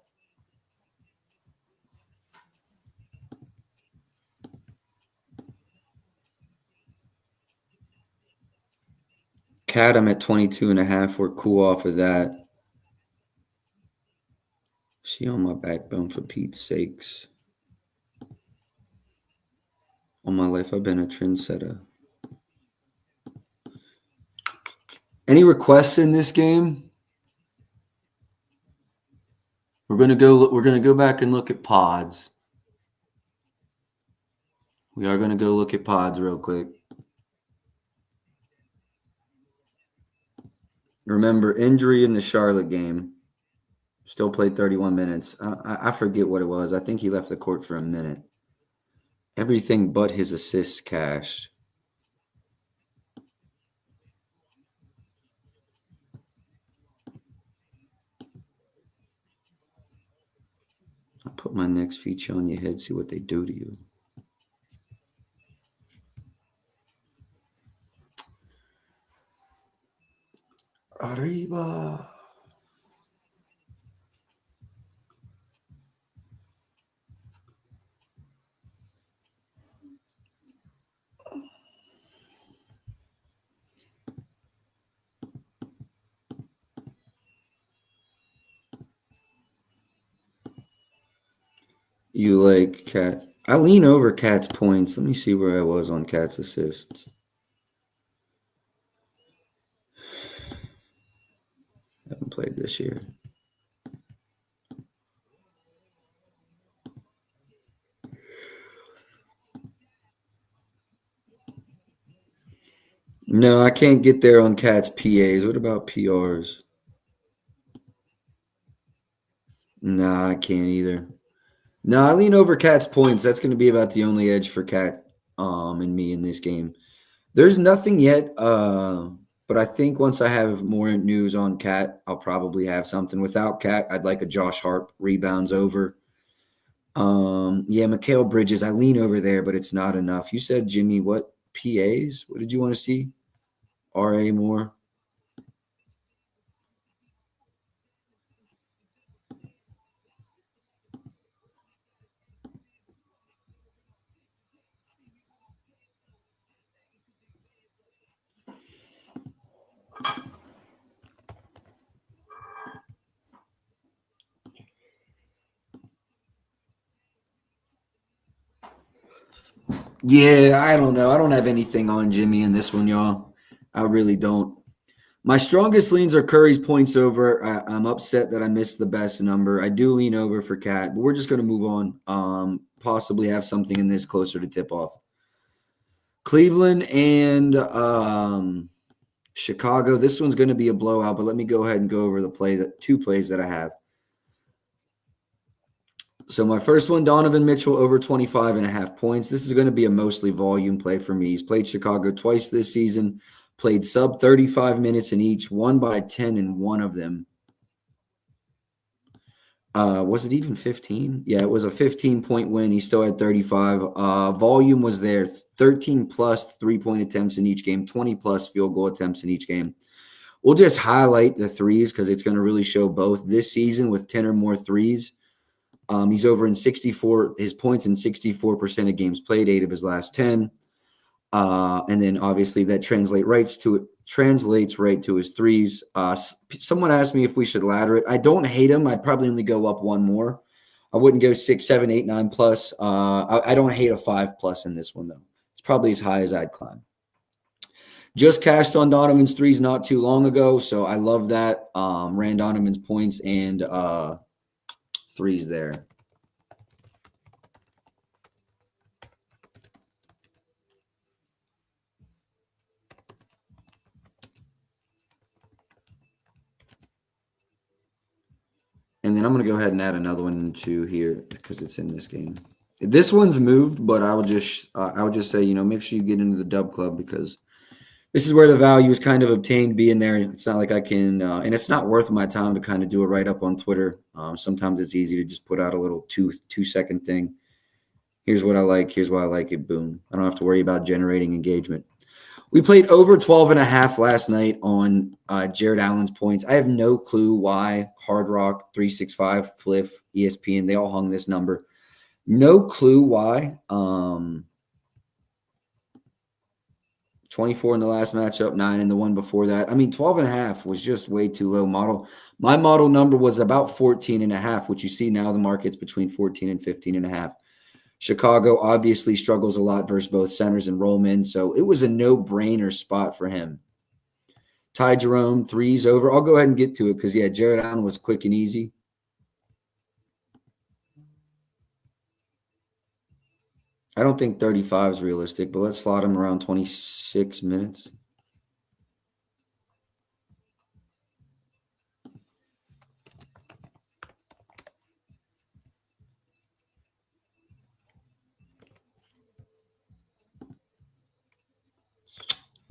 Cadam at 22.5. We're cool off of that. She on my backbone for Pete's sakes. All my life, I've been a trendsetter. Any requests in this game? We're gonna go back and look at pods. We are gonna go look at pods real quick. Remember, injury in the Charlotte game. Still played 31 minutes. I forget what it was. I think he left the court for a minute. Everything but his assists cashed. I'll put my next feature on your head, see what they do to you. Arriba. You like Cat? I lean over Cat's points. Let me see where I was on Cat's assists. Haven't played this year. No, I can't get there on Cat's PAs. What about PRs? Nah, I can't either. No, I lean over Cat's points. That's going to be about the only edge for Cat and me in this game. There's nothing yet, but I think once I have more news on Cat, I'll probably have something. Without Cat, I'd like a Josh Hart rebounds over. Yeah, Mikal Bridges, I lean over there, but it's not enough. You said, Jimmy, what PAs? What did you want to see? RA more? Yeah, I don't know. I don't have anything on Jimmy in this one, y'all. I really don't. My strongest leans are Curry's points over. I'm upset that I missed the best number. I do lean over for Cat, but we're just going to move on. Possibly have something in this closer to tip off. Cleveland and Chicago. This one's going to be a blowout, but let me go ahead and go over the two plays that I have. So my first one, Donovan Mitchell over 25.5 points. This is going to be a mostly volume play for me. He's played Chicago twice this season, played sub 35 minutes in each, won by 10 in one of them. Was it even 15? Yeah, it was a 15-point win. He still had 35. Volume was there, 13 plus three-point attempts in each game, 20 plus field goal attempts in each game. We'll just highlight the threes because it's going to really show both this season with 10 or more threes. He's over in 64, his points in 64% of games played, 8 of his last 10. And then obviously that translates right to his threes. Someone asked me if we should ladder it. I don't hate him. I'd probably only go up one more. I wouldn't go 6, 7, 8, 9 plus. I don't hate a 5 plus in this one though. It's probably as high as I'd climb. Just cashed on Donovan's threes not too long ago, so I love that. Ran Donovan's points and threes there. And then I'm going to go ahead and add another one to here because it's in this game. This one's moved, but I would just say, make sure you get into the dub club because this is where the value is kind of obtained being there. It's not like I can, and it's not worth my time to kind of do a write up on Twitter. Sometimes it's easy to just put out a little two-second thing. Here's what I like. Here's why I like it. Boom. I don't have to worry about generating engagement. We played over 12.5 last night on Jared Allen's points. I have no clue why Hard Rock, 365, Fliff, ESPN, they all hung this number. No clue why. 24 in the last matchup, 9 in the one before that. I mean, 12.5 was just way too low model. My model number was about 14.5, which you see now the market's between 14 and 15.5. Chicago obviously struggles a lot versus both centers and rollmen, so it was a no-brainer spot for him. Ty Jerome, 3's over. I'll go ahead and get to it because, yeah, Jared Allen was quick and easy. I don't think 35 is realistic, but let's slot him around 26 minutes.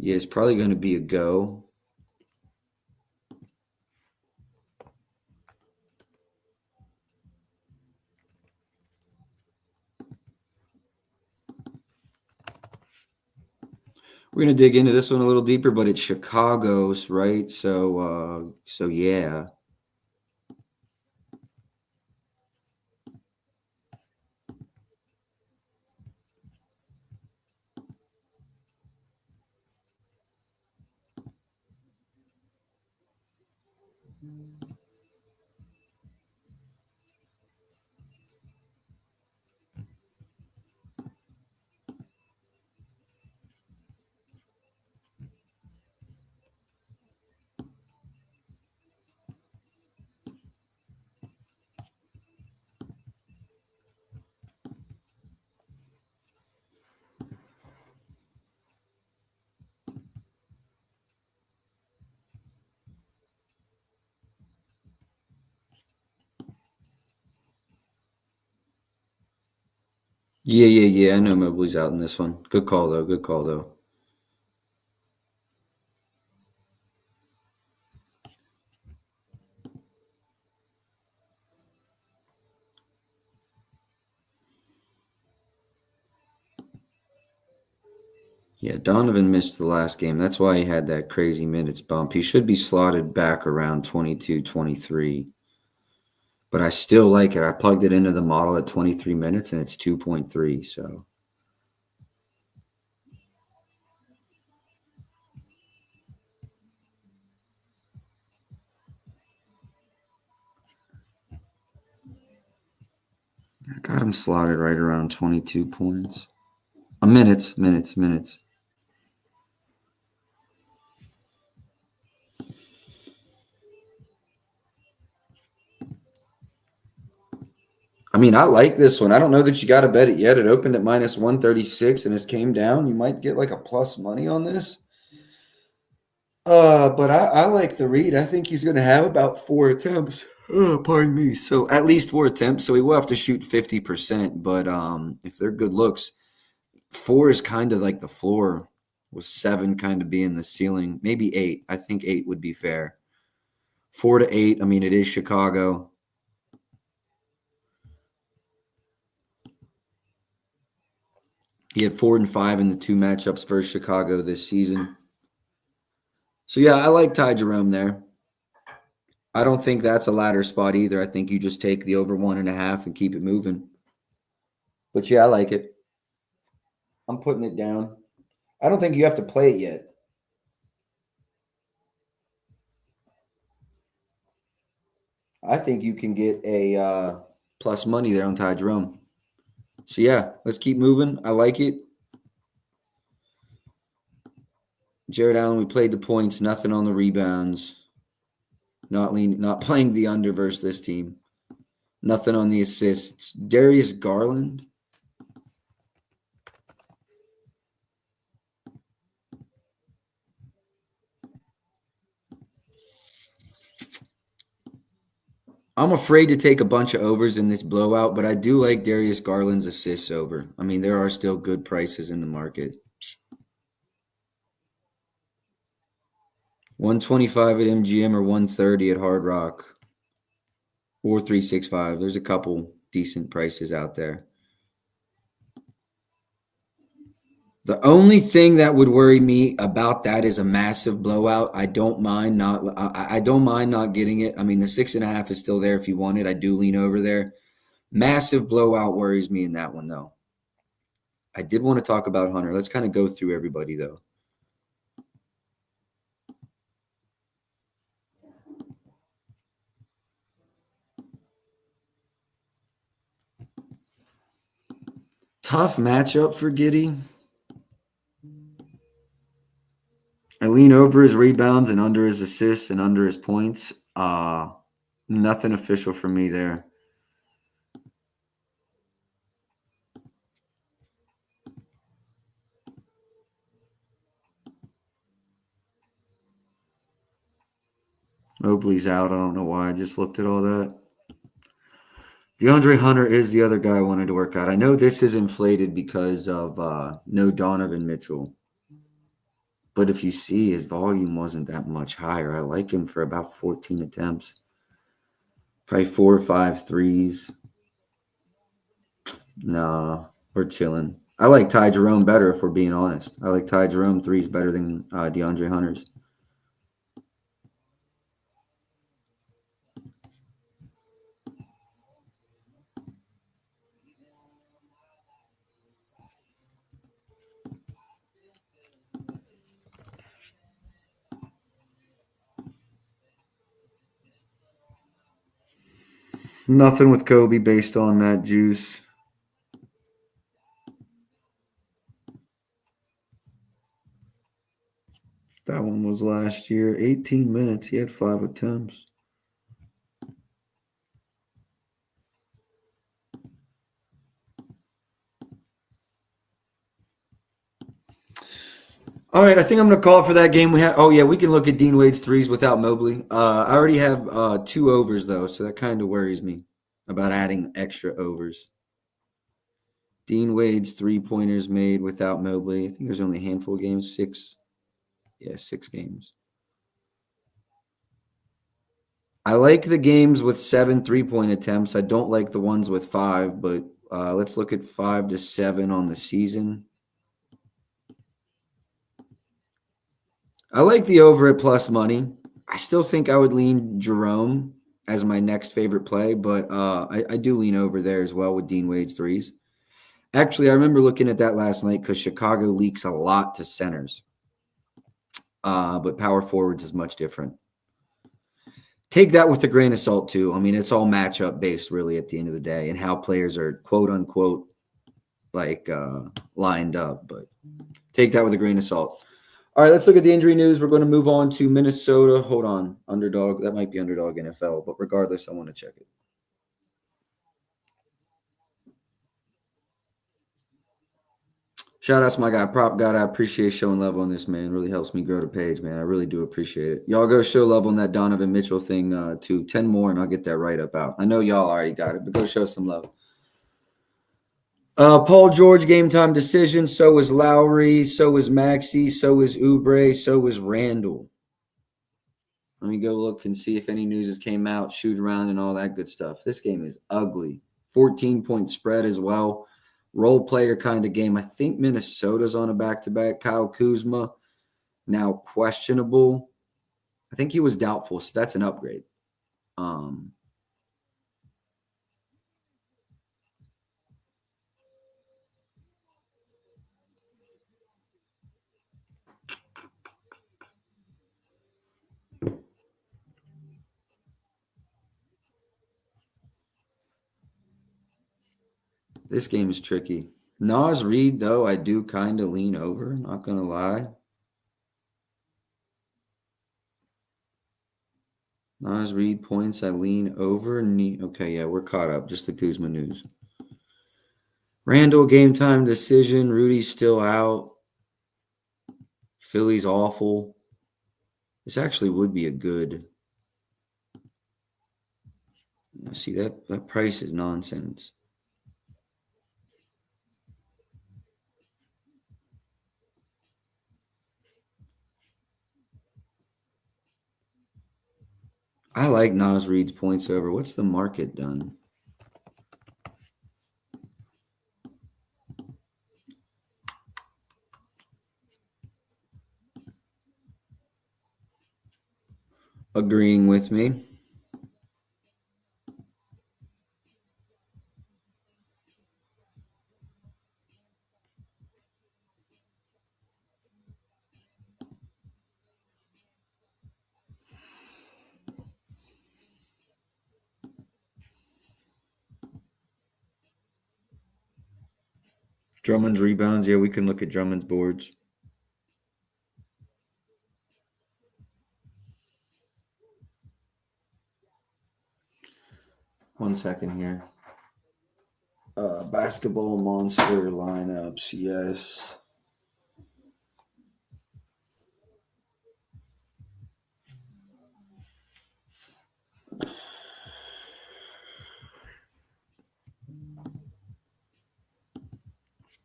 Yeah, it's probably going to be a go. We're going to dig into this one a little deeper, but it's Chicago's, right? So yeah. Yeah. I know Mobley's out in this one. Good call, though. Yeah, Donovan missed the last game. That's why he had that crazy minutes bump. He should be slotted back around 22, 23. But I still like it. I plugged it into the model at 23 minutes, and it's 2.3, so. I got him slotted right around 22 points. Minutes. I mean, I like this one. I don't know that you got to bet it yet. It opened at minus 136 and it's came down. You might get like a plus money on this. But I like the read. I think he's going to have about 4 attempts. Pardon me. So at least 4 attempts. So he will have to shoot 50%. But if they're good looks, 4 is kind of like the floor, with 7 kind of being the ceiling. Maybe 8. I think 8 would be fair. 4 to 8. I mean, it is Chicago. He had 4 and 5 in the 2 matchups versus Chicago this season. So yeah, I like Ty Jerome there. I don't think that's a ladder spot either. I think you just take the over 1.5 and keep it moving. But yeah, I like it. I'm putting it down. I don't think you have to play it yet. I think you can get a plus money there on Ty Jerome. So yeah, let's keep moving. I like it. Jared Allen, we played the points, nothing on the rebounds. Not playing the under versus this team. Nothing on the assists. Darius Garland. I'm afraid to take a bunch of overs in this blowout, but I do like Darius Garland's assists over. I mean, there are still good prices in the market. 125 at MGM or 130 at Hard Rock or 365. There's a couple decent prices out there. The only thing that would worry me about that is a massive blowout. I don't mind not. I don't mind not getting it. I mean, the 6.5 is still there if you want it. I do lean over there. Massive blowout worries me in that one though. I did want to talk about Hunter. Let's kind of go through everybody though. Tough matchup for Giddey. I lean over his rebounds and under his assists and under his points. Nothing official for me there. Mobley's out. I don't know why. I just looked at all that. DeAndre Hunter is the other guy I wanted to work out. I know this is inflated because of no Donovan Mitchell. But if you see, his volume wasn't that much higher. I like him for about 14 attempts. Probably 4 or 5 threes. Nah, we're chilling. I like Ty Jerome better if we're being honest. I like Ty Jerome threes better than DeAndre Hunter's. Nothing with Kobe based on that juice. That one was last year. 18 minutes. He had 5 attempts. All right, I think I'm going to call it for that game. We can look at Dean Wade's threes without Mobley. I already have 2 overs, though, so that kind of worries me about adding extra overs. Dean Wade's 3-pointers made without Mobley. I think there's only a handful of games. 6. Yeah, 6 games. I like the games with 7 3-point attempts. I don't like the ones with 5, but let's look at 5 to 7 on the season. I like the over at plus money. I still think I would lean Jerome as my next favorite play, but I do lean over there as well with Dean Wade's threes. Actually, I remember looking at that last night because Chicago leaks a lot to centers, but power forwards is much different. Take that with a grain of salt, too. I mean, it's all matchup based, really, at the end of the day, and how players are, quote unquote, like lined up. But take that with a grain of salt. All right, let's look at the injury news. We're going to move on to Minnesota. Hold on. Underdog. That might be Underdog NFL, but regardless, I want to check it. Shout out to my guy, Prop God. I appreciate showing love on this, man. Really helps me grow the page, man. I really do appreciate it. Y'all go show love on that Donovan Mitchell thing, too. 10 more, and I'll get that write-up out. I know y'all already got it, but go show some love. Paul George, game time decision. So is Lowry. So is Maxey. So is Oubre. So is Randall. Let me go look and see if any news has came out, shoot around and all that good stuff. This game is ugly. 14-point spread as well. Role player kind of game. I think Minnesota's on a back-to-back. Kyle Kuzma, now questionable. I think he was doubtful, so that's an upgrade. This game is tricky. Nas Reed, though, I do kind of lean over, not going to lie. Nas Reed points, I lean over. Okay, yeah, we're caught up. Just the Kuzma news. Randall, game time decision. Rudy's still out. Philly's awful. This actually would be a good See, that price is nonsense. I like Nas Reed's points over. What's the market done? Agreeing with me. Drummond's rebounds. Yeah, we can look at Drummond's boards. One second here. Basketball monster lineups. Yes.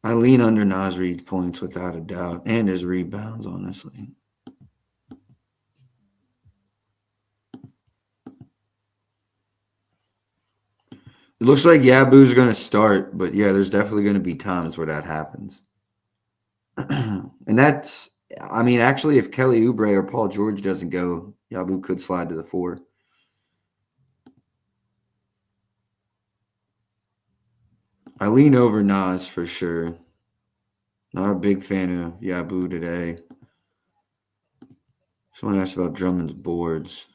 I lean under Nas Reed's points without a doubt, and his rebounds, honestly. It looks like Yabu's going to start, but yeah, there's definitely going to be times where that happens. And that's, I mean, actually, if Kelly Oubre or Paul George doesn't go, Yabu could slide to the 4. I lean over Nas for sure. Not a big fan of Yabu today. Someone asked about Drummond's boards.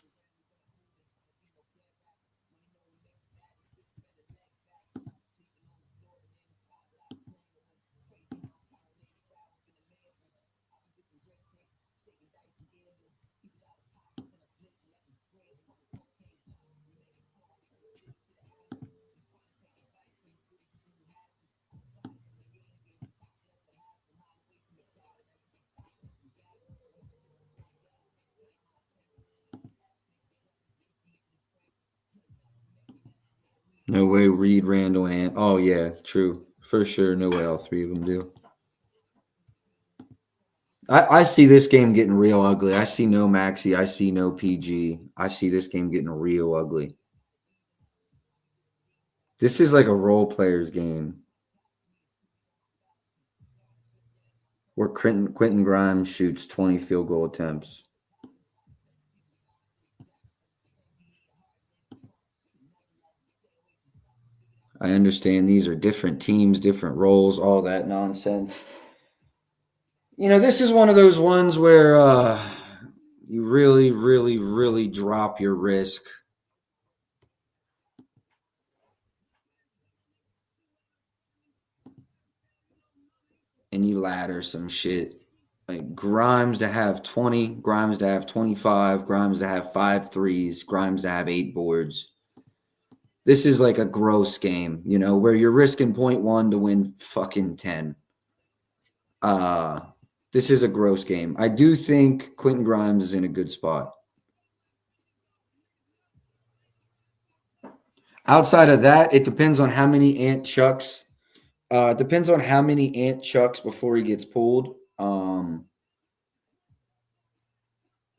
No way Reed, Randall, and oh yeah, true. For sure. No way all three of them do. I see this game getting real ugly. I see no Maxi. I see no PG. I see this game getting real ugly. This is like a role players game where Quentin Grimes shoots 20 field goal attempts. I understand these are different teams, different roles, all that nonsense. This is one of those ones where you really, really, really drop your risk. And you ladder some shit. Like Grimes to have 20, Grimes to have 25, Grimes to have 5 threes, Grimes to have 8 boards. This is like a gross game, where you're risking 0.1 to win fucking 10. This is a gross game. I do think Quentin Grimes is in a good spot. Outside of that, it depends on how many Ant Chucks. Depends on how many Ant Chucks before he gets pulled.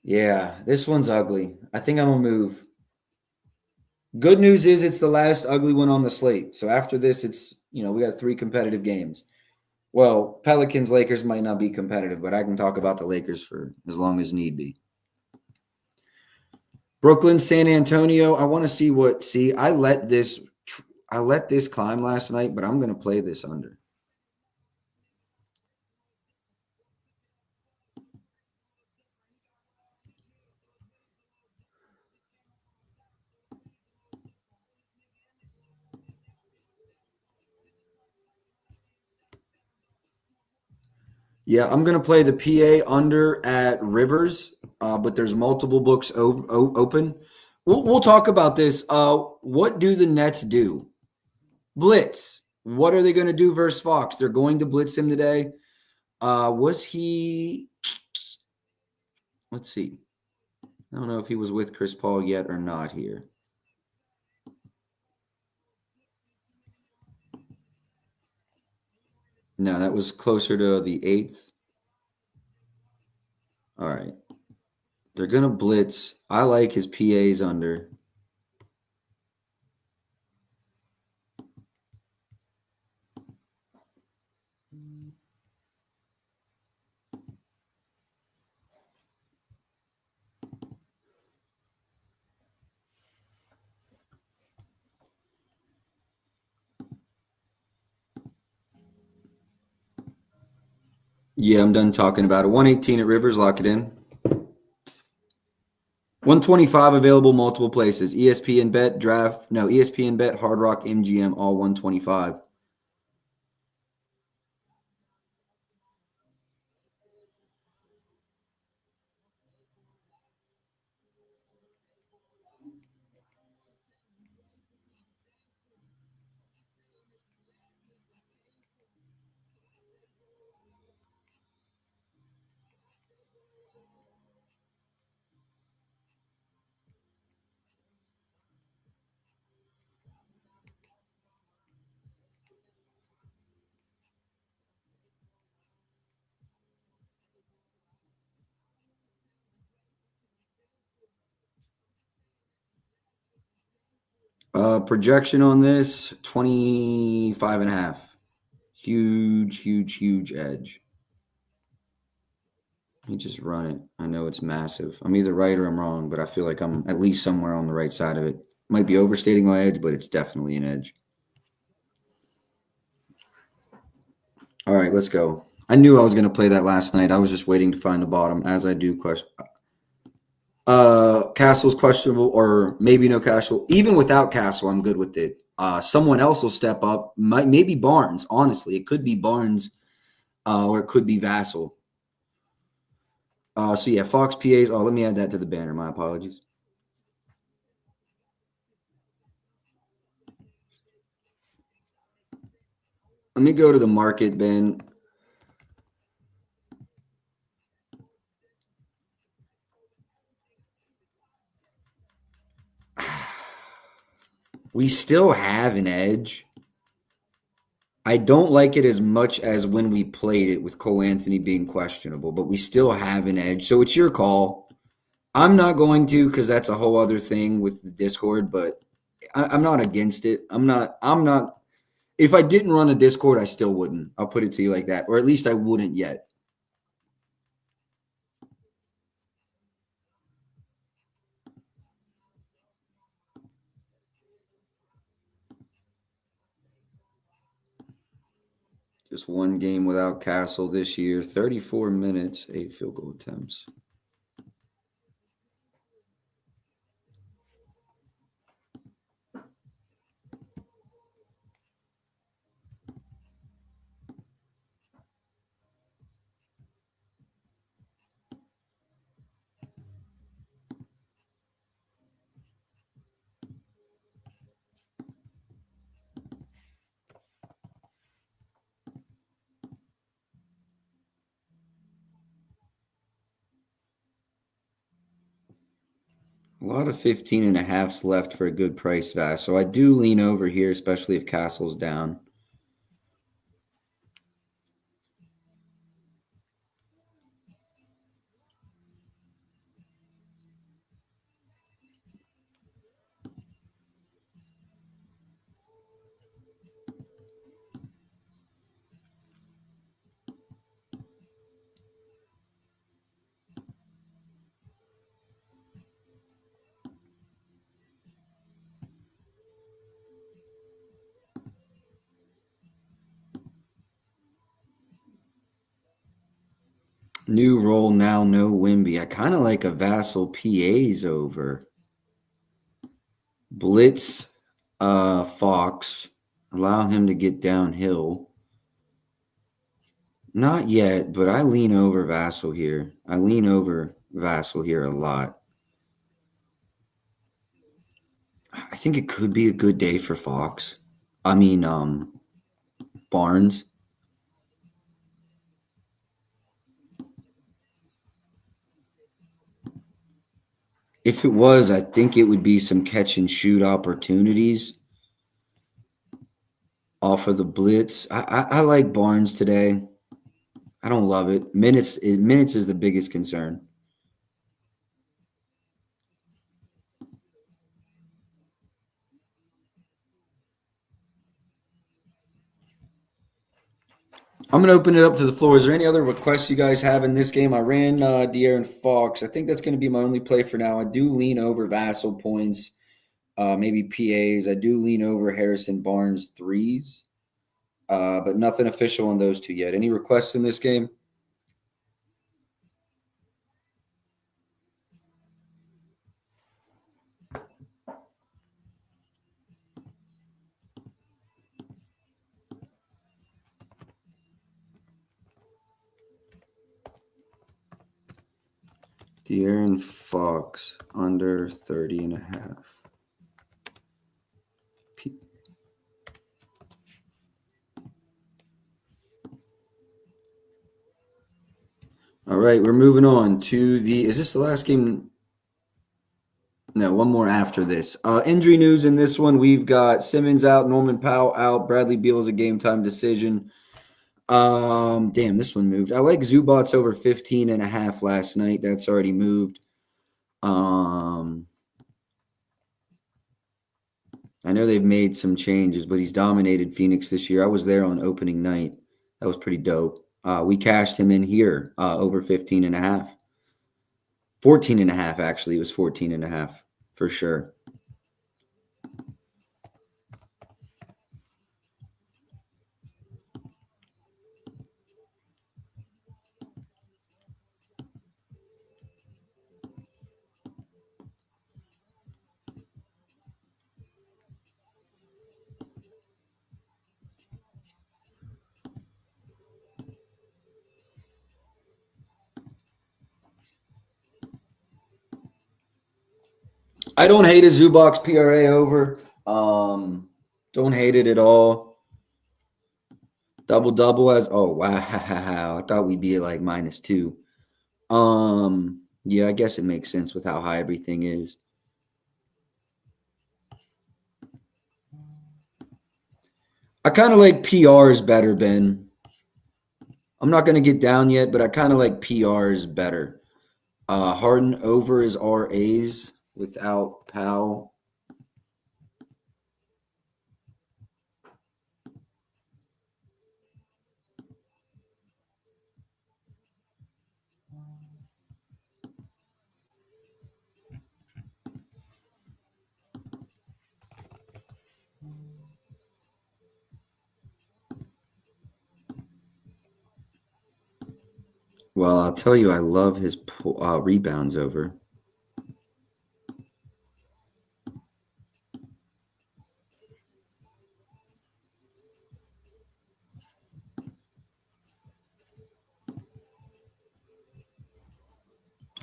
Yeah, this one's ugly. I think I'm gonna move. Good news is it's the last ugly one on the slate. So after this, it's we got 3 competitive games. Well, Pelicans Lakers might not be competitive, but I can talk about the Lakers for as long as need be. Brooklyn, San Antonio. I want to see what. See, I let this climb last night, but I'm going to play this under. Yeah, I'm going to play the PA under at Rivers, but there's multiple books open. We'll talk about this. What do the Nets do? Blitz. What are they going to do versus Fox? They're going to blitz him today. Was he? Let's see. I don't know if he was with Chris Paul yet or not here. No, that was closer to the 8th. All right. They're going to blitz. I like his PAs under. Yeah, I'm done talking about it. 118 at Rivers, lock it in. 125 available multiple places. ESPN Bet, Draft, no, ESPN Bet, Hard Rock, MGM, all 125. Projection on this 25 and a half. Huge, huge, huge edge. You just run it. I know it's massive. I'm either right or I'm wrong, but I feel like I'm at least somewhere on the right side of it. Might be overstating my edge, but it's definitely an edge. All right, let's go. I knew I was going to play that last night. I was just waiting to find the bottom, as I do. Castle's questionable, or maybe no Castle. Even without Castle, I'm good with it. Someone else will step up. Maybe Barnes. Honestly, it could be Barnes, or it could be Vassell. So yeah, Fox PAs. Oh, let me add that to the banner. My apologies. Let me go to the market, Ben. We still have an edge. I don't like it as much as when we played it with Cole Anthony being questionable, but we still have an edge. So it's your call. I'm not going to, because that's a whole other thing with the Discord, but I'm not against it. I'm not. If I didn't run a Discord, I still wouldn't. I'll put it to you like that, or at least I wouldn't yet. Just one game without Castle this year. 34 minutes, 8 field goal attempts. A lot of 15 and a halves left for a good price, Vass. So I do lean over here, especially if Castle's down. New roll now, no Wimby. I kind of like a Vassal PAs over. Blitz Fox. Allow him to get downhill. Not yet, but I lean over Vassal here. I lean over Vassal here a lot. I think it could be a good day for Fox. I mean, Barnes. If it was, I think it would be some catch and shoot opportunities. off of the blitz. I like Barnes today. I don't love it. Minutes is the biggest concern. I'm gonna open it up to the floor. Is there any other requests you guys have in this game? I ran De'Aaron Fox. I think that's going to be my only play for now. I do lean over Vassal points, maybe PAs. I do lean over Harrison Barnes threes, but nothing official on those two yet. Any requests in this game? De'Aaron Fox under 30 and a half. All right, we're moving on to the. Is this the last game? No, one more after this. Injury news in this one. We've got Simmons out, Norman Powell out, Bradley Beal is a game time decision. Damn, this one moved. I like Zubats over 15 and a half last night. That's already moved. I know they've made some changes, but he's dominated Phoenix this year. I was there on opening night. That was pretty dope. We cashed him in here over 15 and a half. 14 and a half, actually. It was 14 and a half for sure. I don't hate a Zubox PRA over. Don't hate it at all. Double double as wow. I thought we'd be at like -2. Yeah, I guess it makes sense with how high everything is. I kind of like PRs better, Ben. I'm not going to get down yet, but I kind of like PRs better. Harden over is RAs without Powell. Well, I'll tell you, I love his rebounds over.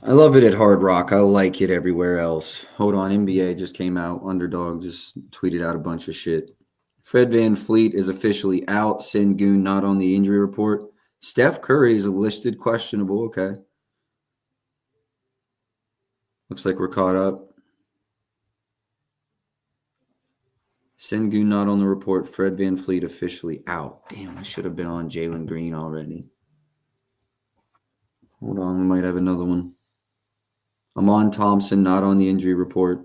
I love it at Hard Rock. I like it everywhere else. Hold on, NBA just came out. Underdog just tweeted out a bunch of shit. Fred Van Fleet is officially out. Sengun not on the injury report. Steph Curry is listed questionable. Okay. Looks like we're caught up. Sengun not on the report. Fred Van Fleet officially out. Damn, I should have been on Jalen Green already. Hold on, we might have another one. Amon Thompson not on the injury report.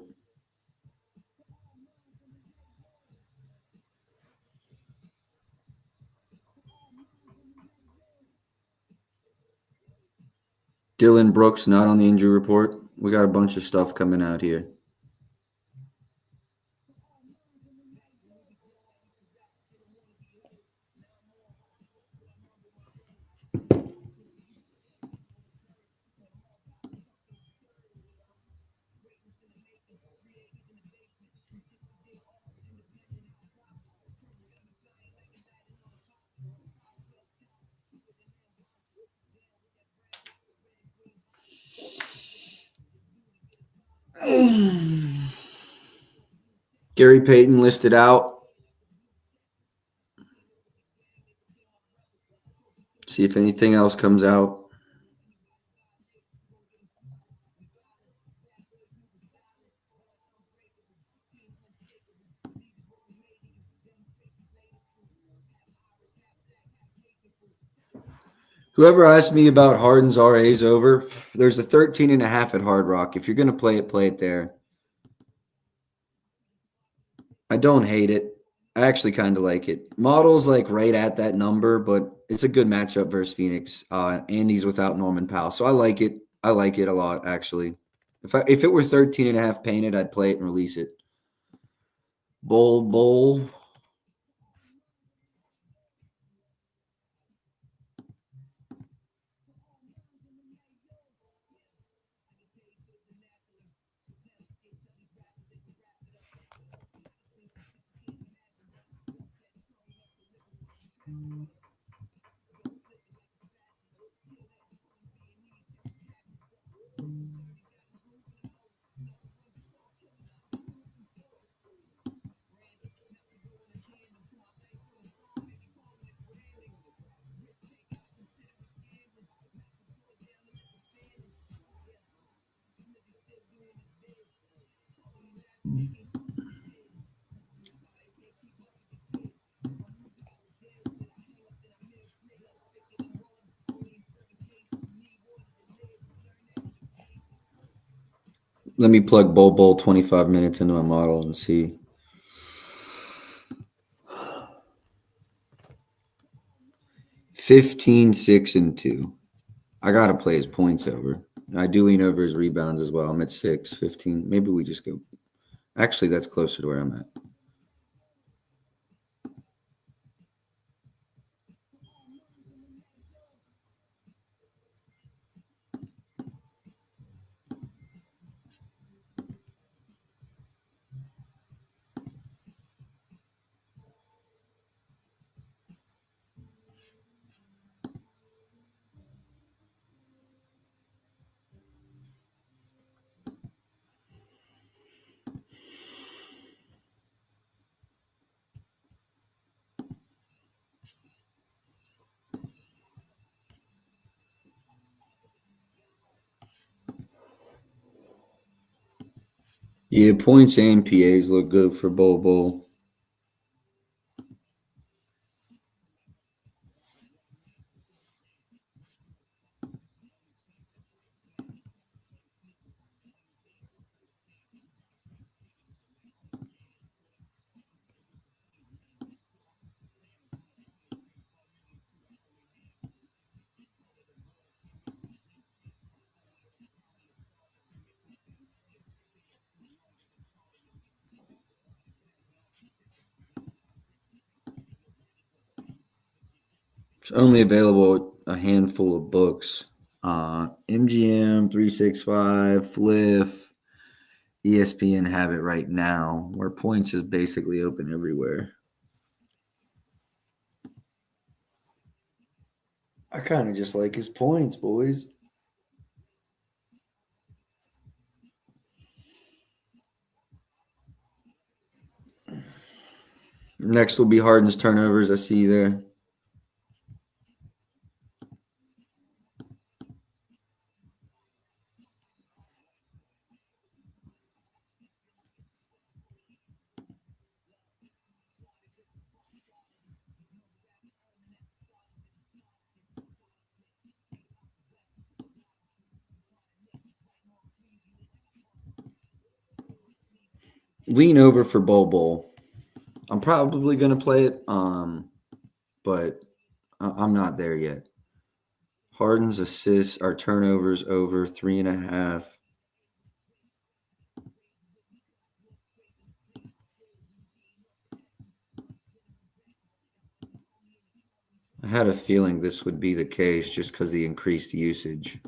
Dylan Brooks not on the injury report. We got a bunch of stuff coming out here. Gary Payton listed out. See if anything else comes out. Whoever asked me about Harden's RAs over, there's a 13.5 at Hard Rock. If you're going to play it there. I don't hate it. I actually kind of like it. Model's like right at that number, but it's a good matchup versus Phoenix. And he's without Norman Powell. So I like it. I like it a lot, actually. If it were 13.5 painted, I'd play it and release it. Bowl. Let me plug Bowl 25 minutes into my model and see. 15, 6, and 2. I got to play his points over. I do lean over his rebounds as well. I'm at 6, 15. Maybe we just go. Actually, that's closer to where I'm at. Yeah, points and PAs look good for Bowl. It's only available a handful of books. MGM, 365, Fliff, ESPN have it right now, where points is basically open everywhere. I kind of just like his points, boys. Next will be Harden's turnovers. I see you there. Lean over for Bowl. I'm probably gonna play it, but I'm not there yet. Harden's assists are turnovers over 3.5. I had a feeling this would be the case just because the increased usage.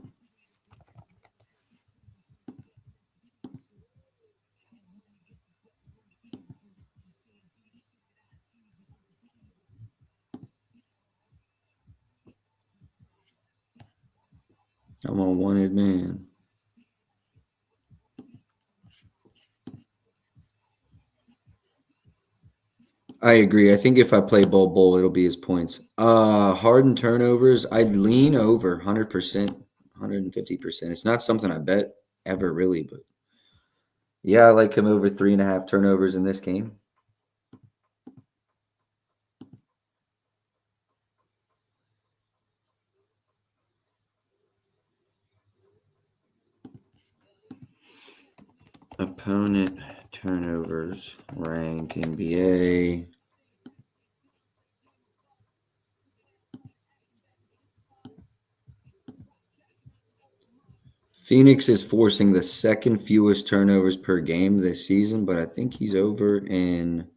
I'm a wanted man. I agree. I think if I play Bowl, it'll be his points. Harden turnovers, I'd lean over 100%, 150%. It's not something I bet ever really, but yeah, I like him over 3.5 turnovers in this game. Opponent turnovers rank NBA. Phoenix is forcing the second fewest turnovers per game this season, but I think he's over in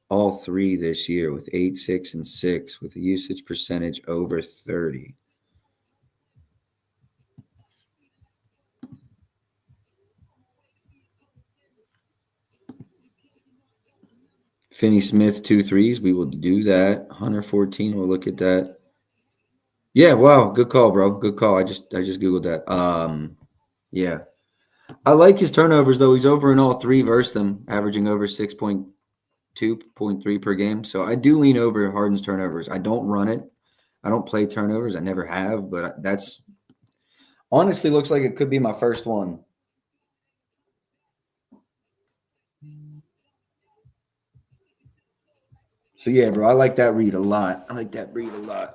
all three this year with 8, 6, and 6 with a usage percentage over 30. Finney Smith, 2 threes. We will do that. Hunter 14. We'll look at that. Yeah, wow, good call, bro. Good call. I just googled that. Yeah. I like his turnovers though. He's over in all three versus them, averaging over 6.2.3 per game. So I do lean over Harden's turnovers. I don't run it. I don't play turnovers. I never have, but that's honestly looks like it could be my first one. So yeah, bro, I like that read a lot. I like that read a lot.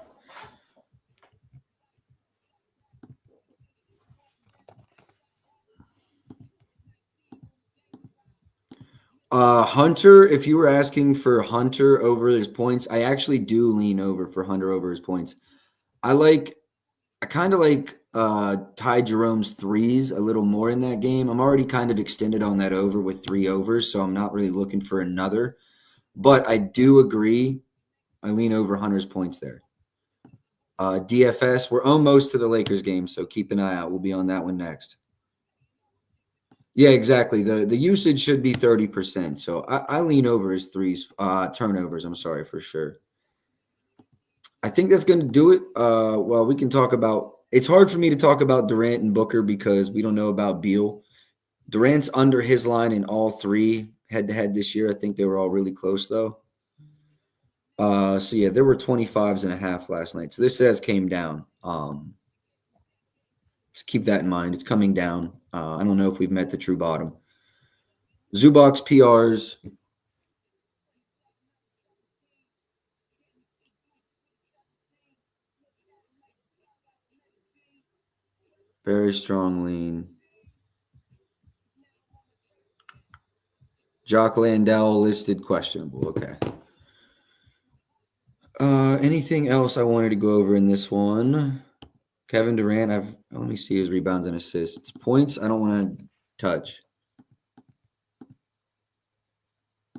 Hunter, if you were asking for Hunter over his points, I actually do lean over for Hunter over his points. I like I kind of like Ty Jerome's threes a little more in that game. I'm already kind of extended on that over with 3 overs, so I'm not really looking for another. But I do agree. I lean over Hunter's points there. DFS, we're almost to the Lakers game, so keep an eye out. We'll be on that one next. Yeah, exactly. The usage should be 30%. So I lean over his threes, turnovers, I'm sorry, for sure. I think that's going to do it. Well, we can talk about it's hard for me to talk about Durant and Booker because we don't know about Beal. Durant's under his line in all three head to head this year. I think they were all really close though. So yeah, there were 25s and a half last night. So this has came down. Just keep that in mind. It's coming down. I don't know if we've met the true bottom. Zubac's PRs. Very strong lean. Jock Landell listed questionable. Okay. Anything else I wanted to go over in this one? Kevin Durant, let me see his rebounds and assists. Points, I don't want to touch.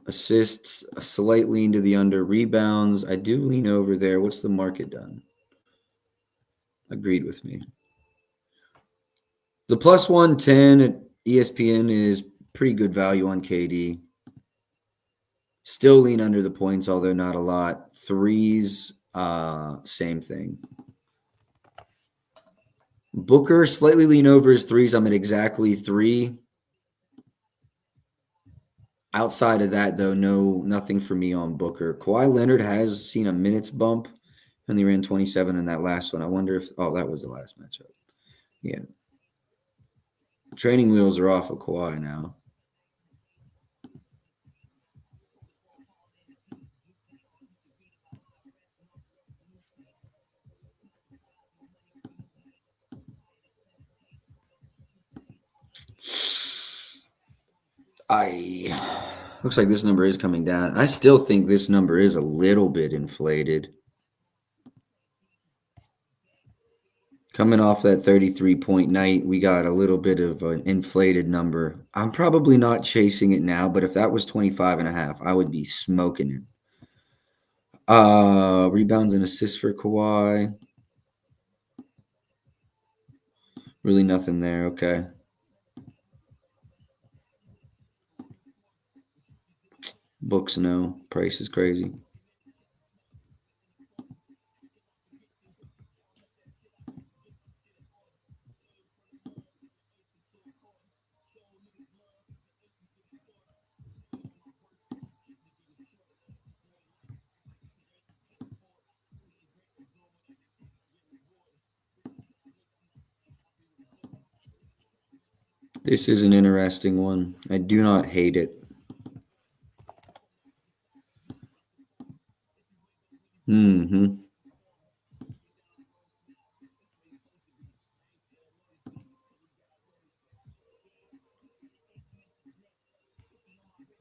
Assists, a slight lean to the under. Rebounds, I do lean over there. What's the market done? Agreed with me. The plus 110 at ESPN is pretty good value on KD. Still lean under the points, although not a lot. Threes, same thing. Booker, slightly lean over his threes. I'm at exactly 3. Outside of that, though, nothing for me on Booker. Kawhi Leonard has seen a minutes bump, and he ran 27 in that last one. I wonder if that was the last matchup. Yeah. Training wheels are off of Kawhi now. Looks like this number is coming down. I still think this number is a little bit inflated. Coming off that 33-point night, we got a little bit of an inflated number. I'm probably not chasing it now, but if that was 25 and a half, I would be smoking it. Rebounds and assists for Kawhi. Really nothing there. Okay. Books, no. Price is crazy. This is an interesting one. I do not hate it. Mm-hmm.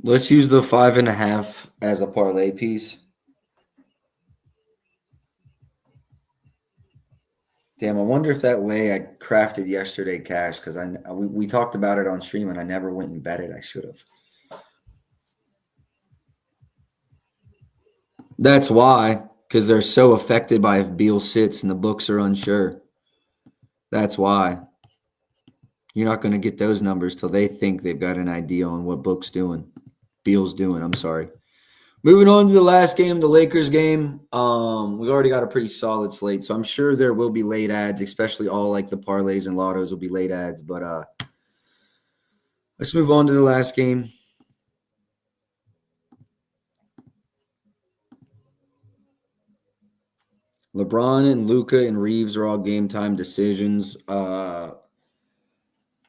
Let's use the 5.5 as a parlay piece. Damn, I wonder if that lay I crafted yesterday cash because we talked about it on stream and I never went and bet it. I should have. That's why, because they're so affected by if Beal sits and the books are unsure. That's why. You're not going to get those numbers till they think they've got an idea on what Book's doing. Beal's doing, I'm sorry. Moving on to the last game, the Lakers game. We've already got a pretty solid slate, so I'm sure there will be late ads, especially all like the parlays and lottos will be late ads. But let's move on to the last game. LeBron and Luka and Reeves are all game time decisions.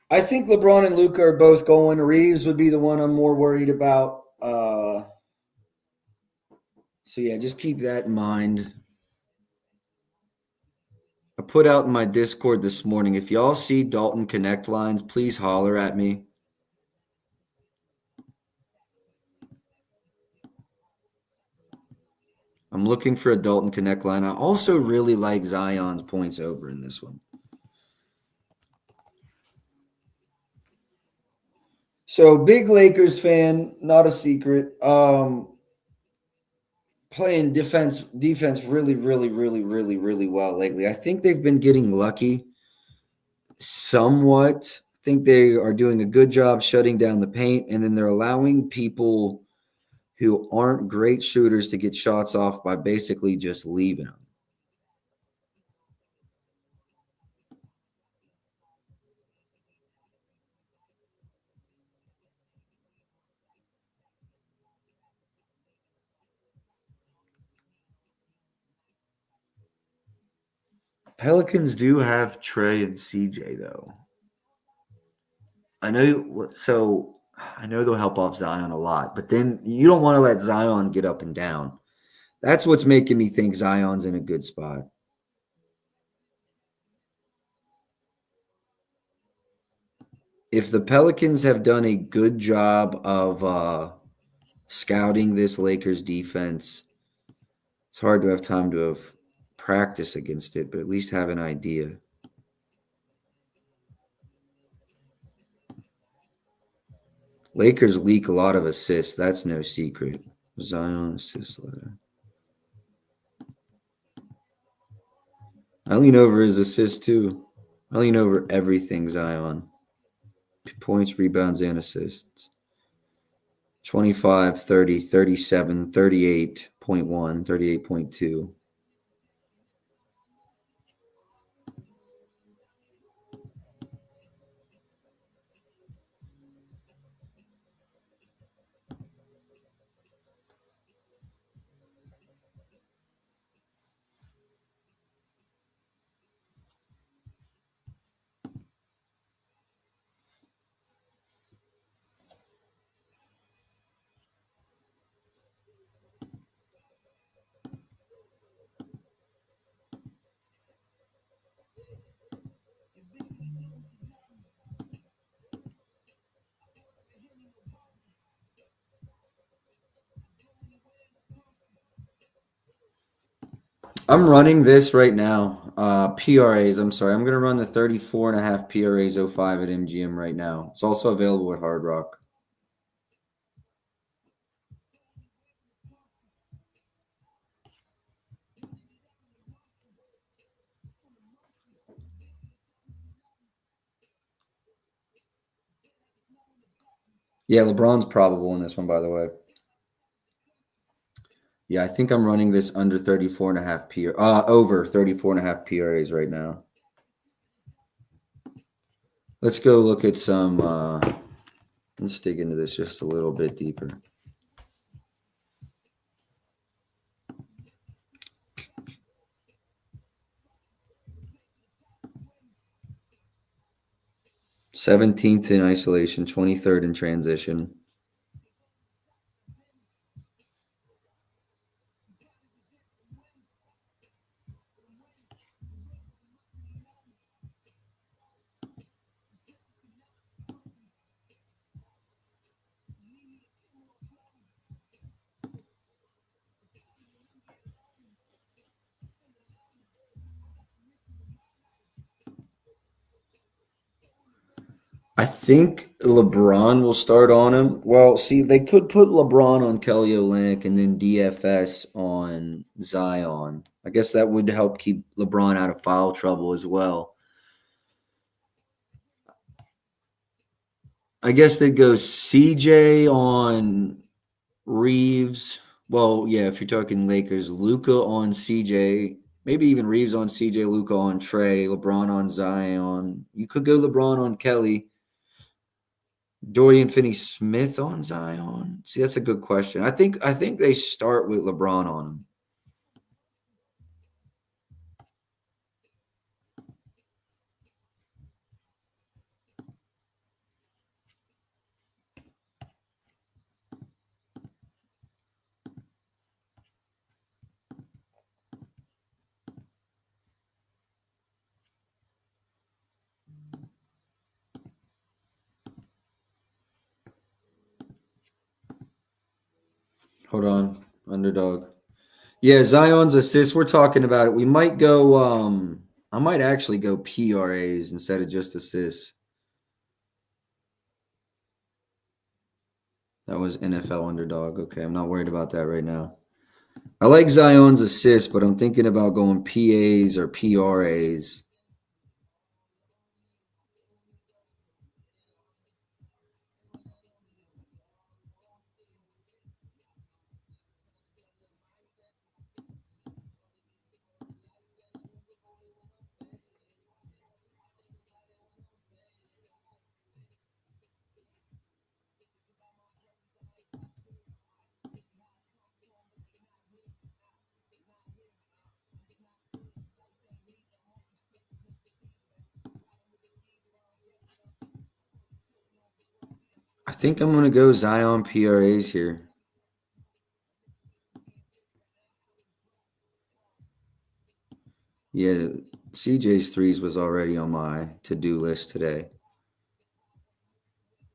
I think LeBron and Luka are both going. Reeves would be the one I'm more worried about. So yeah, just keep that in mind. I put out in my Discord this morning, if y'all see Dalton Connect lines, please holler at me. I'm looking for a Dalton Connect line. I also really like Zion's points over in this one. So big Lakers fan, not a secret. Playing defense really, really, really, really, really well lately. I think they've been getting lucky somewhat. I think they are doing a good job shutting down the paint, and then they're allowing people who aren't great shooters to get shots off by basically just leaving them. Pelicans do have Trey and CJ though. I know they'll help off Zion a lot, but then you don't want to let Zion get up and down. That's what's making me think Zion's in a good spot. If the Pelicans have done a good job of scouting this Lakers defense, it's hard to have time to have practice against it, but at least have an idea. Lakers leak a lot of assists. That's no secret. Zion assist leader. I lean over his assists too. I lean over everything Zion. Points, rebounds, and assists. 25, 30, 37, 38.1, 38.2. I'm running this right now. PRAs, I'm sorry. I'm going to run the 34.5 PRAs 05 at MGM right now. It's also available at Hard Rock. Yeah, LeBron's probable in this one, by the way. Yeah, I think I'm running this under 34.5 over 34.5 PRAs right now. Let's go look at some. Let's dig into this just a little bit deeper. '17th in isolation, 23rd in transition. I think LeBron will start on him. Well, see, they could put LeBron on Kelly Olynyk and then DFS on Zion. I guess that would help keep LeBron out of foul trouble as well. I guess they'd go CJ on Reeves. Well, yeah, if you're talking Lakers, Luca on CJ, maybe even Reeves on CJ, Luca on Trey, LeBron on Zion. You could go LeBron on Kelly. Dorian Finney-Smith on Zion? See, that's a good question. I think they start with LeBron on him. Hold on, underdog. Yeah, Zion's assist. We're talking about it. We might go. I might actually go PRAs instead of just assists. That was NFL underdog. Okay, I'm not worried about that right now. I like Zion's assist, but I'm thinking about going PAs or PRAs. I think I'm gonna go Zion PRAs here. Yeah, CJ's threes was already on my to-do list today.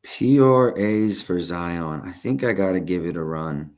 PRAs for Zion. I think I got to give it a run.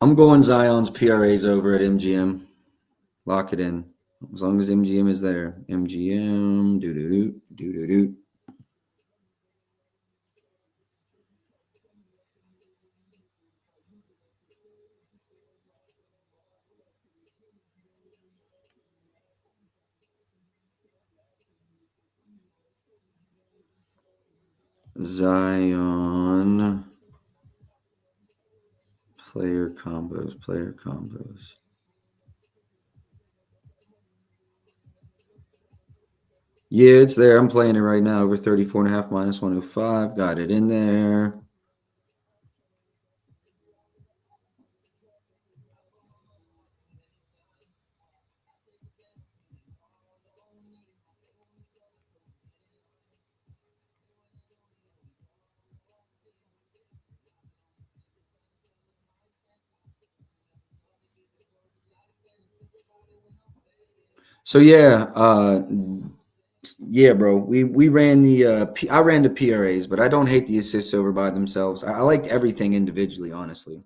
I'm going Zion's PRAs over at MGM. Lock it in. As long as MGM is there. MGM, do do do do do do. Zion player combos. Yeah, it's there. I'm playing it right now. Over 34.5 minus 105. Got it in there. So yeah, bro. We ran the I ran the PRAs, but I don't hate the assists over by themselves. I liked everything individually, honestly.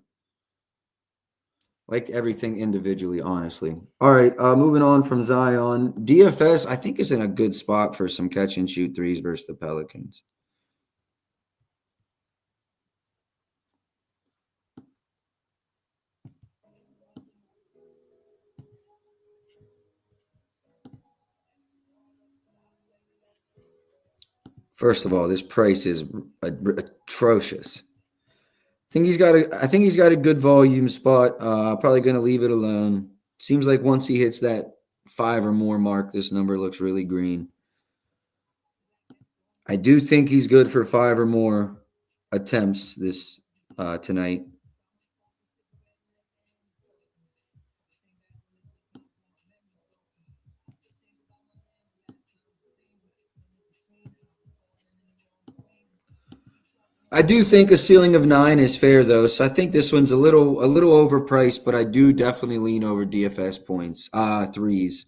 Liked everything individually, honestly. All right, moving on from Zion. DFS, I think, is in a good spot for some catch and shoot threes versus the Pelicans. First of all, this price is atrocious. I think he's got a good volume spot. Probably going to leave it alone. Seems like once he hits that five or more mark, this number looks really green. I do think he's good for five or more attempts this tonight. I do think a ceiling of 9 is fair though, so I think this one's a little overpriced, but I do definitely lean over DFS points. Threes.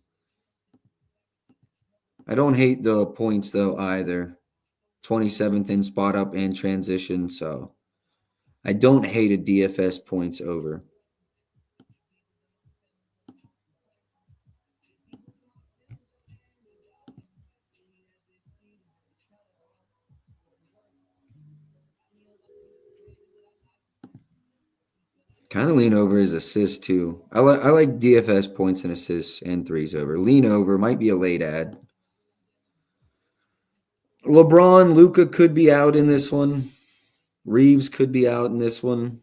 I don't hate the points though either. 27th in spot up and transition, so I don't hate a DFS points over. Kind of lean over his assists too. I like DFS points and assists and threes over. Lean over might be a late ad. LeBron, Luca could be out in this one. Reeves could be out in this one.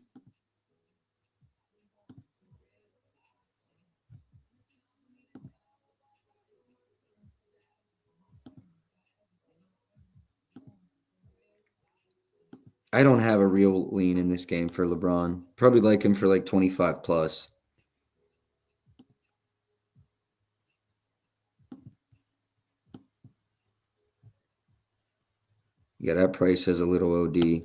I don't have a real lean in this game for LeBron. Probably like him for like 25 plus. Yeah, that price is a little OD.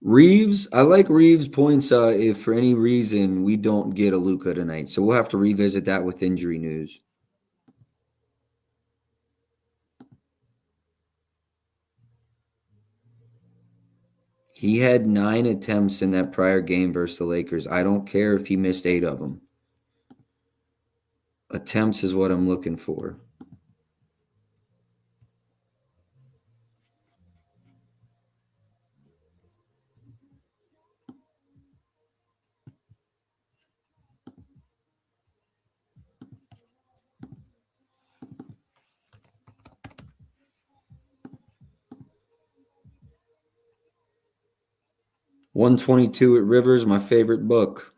Reeves, I like Reeves points if for any reason we don't get a Luca tonight. So we'll have to revisit that with injury news. He had 9 attempts in that prior game versus the Lakers. I don't care if he missed 8 of them. Attempts is what I'm looking for. $122 at Rivers, my favorite book.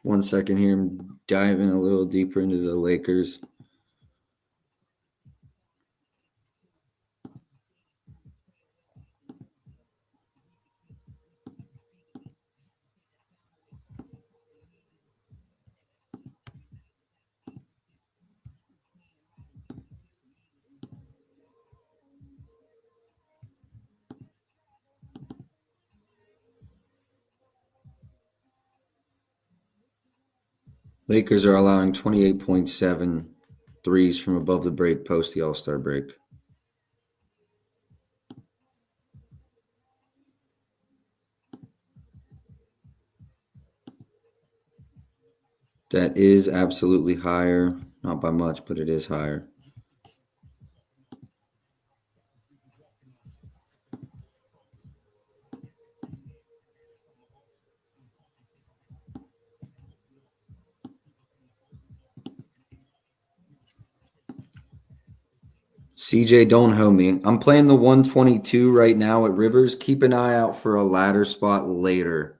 One second here. I'm diving a little deeper into the Lakers. Lakers are allowing 28.7 threes from above the break post the All-Star break. That is absolutely higher. Not by much, but it is higher. CJ, don't hoe me. I'm playing the 122 right now at Rivers. Keep an eye out for a ladder spot later.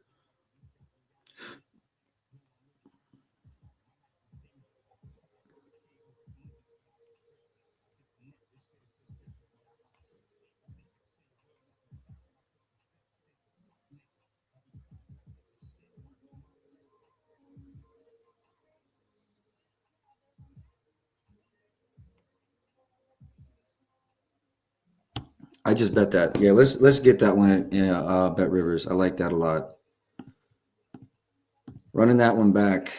I just bet that. Yeah, let's get that one at Bet Rivers. I like that a lot. Running that one back.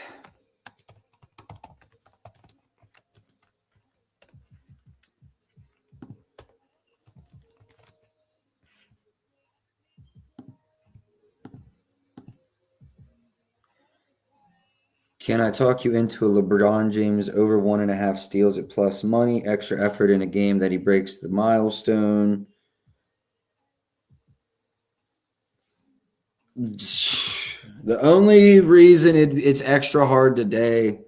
Can I talk you into a LeBron James over 1.5 steals at plus money? Extra effort in a game that he breaks the milestone. The only reason it's extra hard today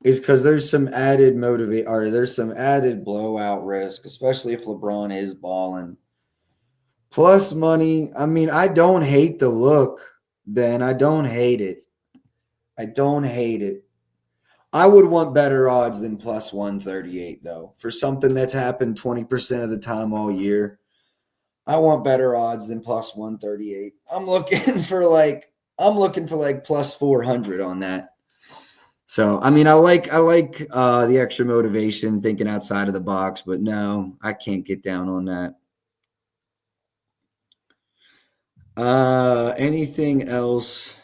is because there's some added there's some added blowout risk, especially if LeBron is balling. Plus money, I mean, I don't hate the look, Ben. I don't hate it. I don't hate it. I would want better odds than plus 138, though. For something that's happened 20% of the time all year, I want better odds than plus 138. I'm looking for like plus 400 on that. So, I mean, I like the extra motivation, thinking outside of the box, but no, I can't get down on that. Anything else?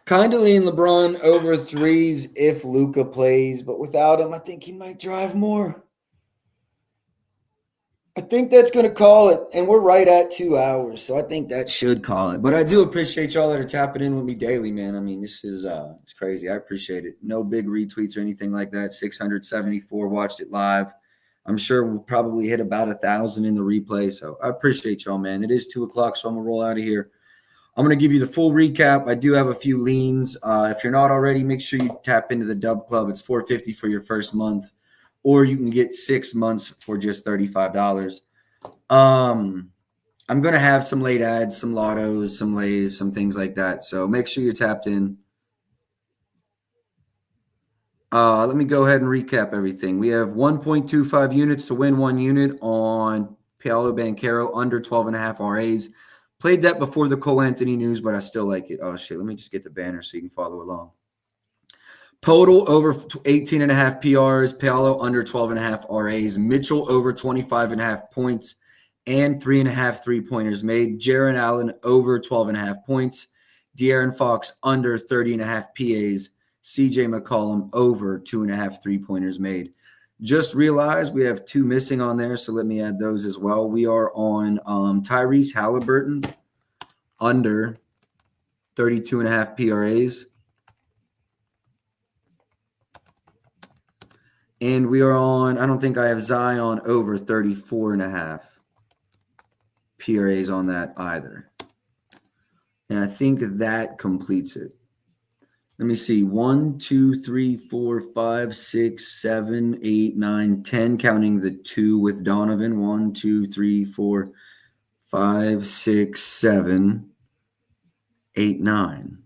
Kind of lean LeBron over threes if Luka plays, but without him, I think he might drive more. I think that's going to call it, and we're right at 2 hours, so I think that should call it. But I do appreciate y'all that are tapping in with me daily, man. I mean, this is it's crazy. I appreciate it. No big retweets or anything like that. 674 watched it live. I'm sure we'll probably hit about 1,000 in the replay, so I appreciate y'all, man. It is 2 o'clock, so I'm going to roll out of here. I'm going to give you the full recap. I do have a few leans. If you're not already, make sure you tap into the Dub Club. It's $4.50 for your first month, or you can get 6 months for just $35. I'm going to have some late ads, some lottos, some lays, some things like that. So make sure you're tapped in. Let me go ahead and recap everything. We have 1.25 units to win 1 unit on Paolo Banchero under 12.5 RAs. Played that before the Cole Anthony news, but I still like it. Oh, shit. Let me just get the banner so you can follow along. Total over 18.5 PRs. Paolo under 12.5 RAs. Mitchell over 25.5 points and 3.5 3-pointers made. Jaren Allen over 12.5 points. De'Aaron Fox under 30.5 PAs. CJ McCollum over 2.5 3-pointers made. Just realized we have 2 missing on there, so let me add those as well. We are on Tyrese Halliburton under 32.5 PRAs. And we are on, I don't think I have Zion over 34.5 PRAs on that either. And I think that completes it. Let me see. 1, 2, 3, 4, 5, 6, 7, 8, 9, 10, counting the 2 with Donovan. 1, 2, 3, 4, 5, 6, 7, 8, 9.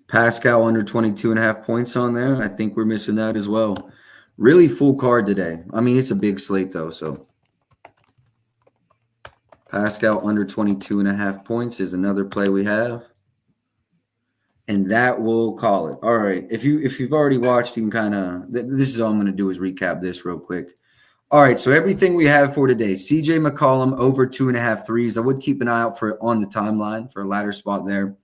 Pascal under 22.5 points on there. I think we're missing that as well. Really full card today. I mean, it's a big slate, though, so. Pascal under 22.5 points is another play we have. And that will call it. All right. If you've already watched, you can kind of – this is all I'm going to do is recap this real quick. All right, so everything we have for today. CJ McCollum over 2.5 threes. I would keep an eye out for it on the timeline for a ladder spot there.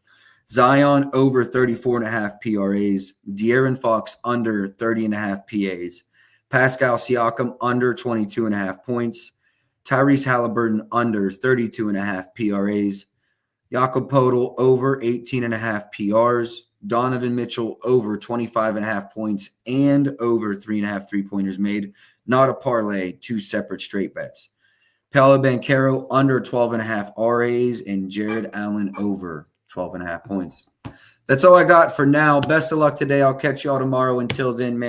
Zion over 34.5 PRAs. De'Aaron Fox under 30.5 PAs. Pascal Siakam under 22.5 points. Tyrese Halliburton under 32.5 PRAs. Jakob Poeltl over 18.5 PRs. Donovan Mitchell over 25.5 points and over 3.5 3-pointers made. Not a parlay, 2 separate straight bets. Paolo Banchero under 12.5 RAs and Jared Allen over 12.5 points. That's all I got for now. Best of luck today. I'll catch y'all tomorrow. Until then, man.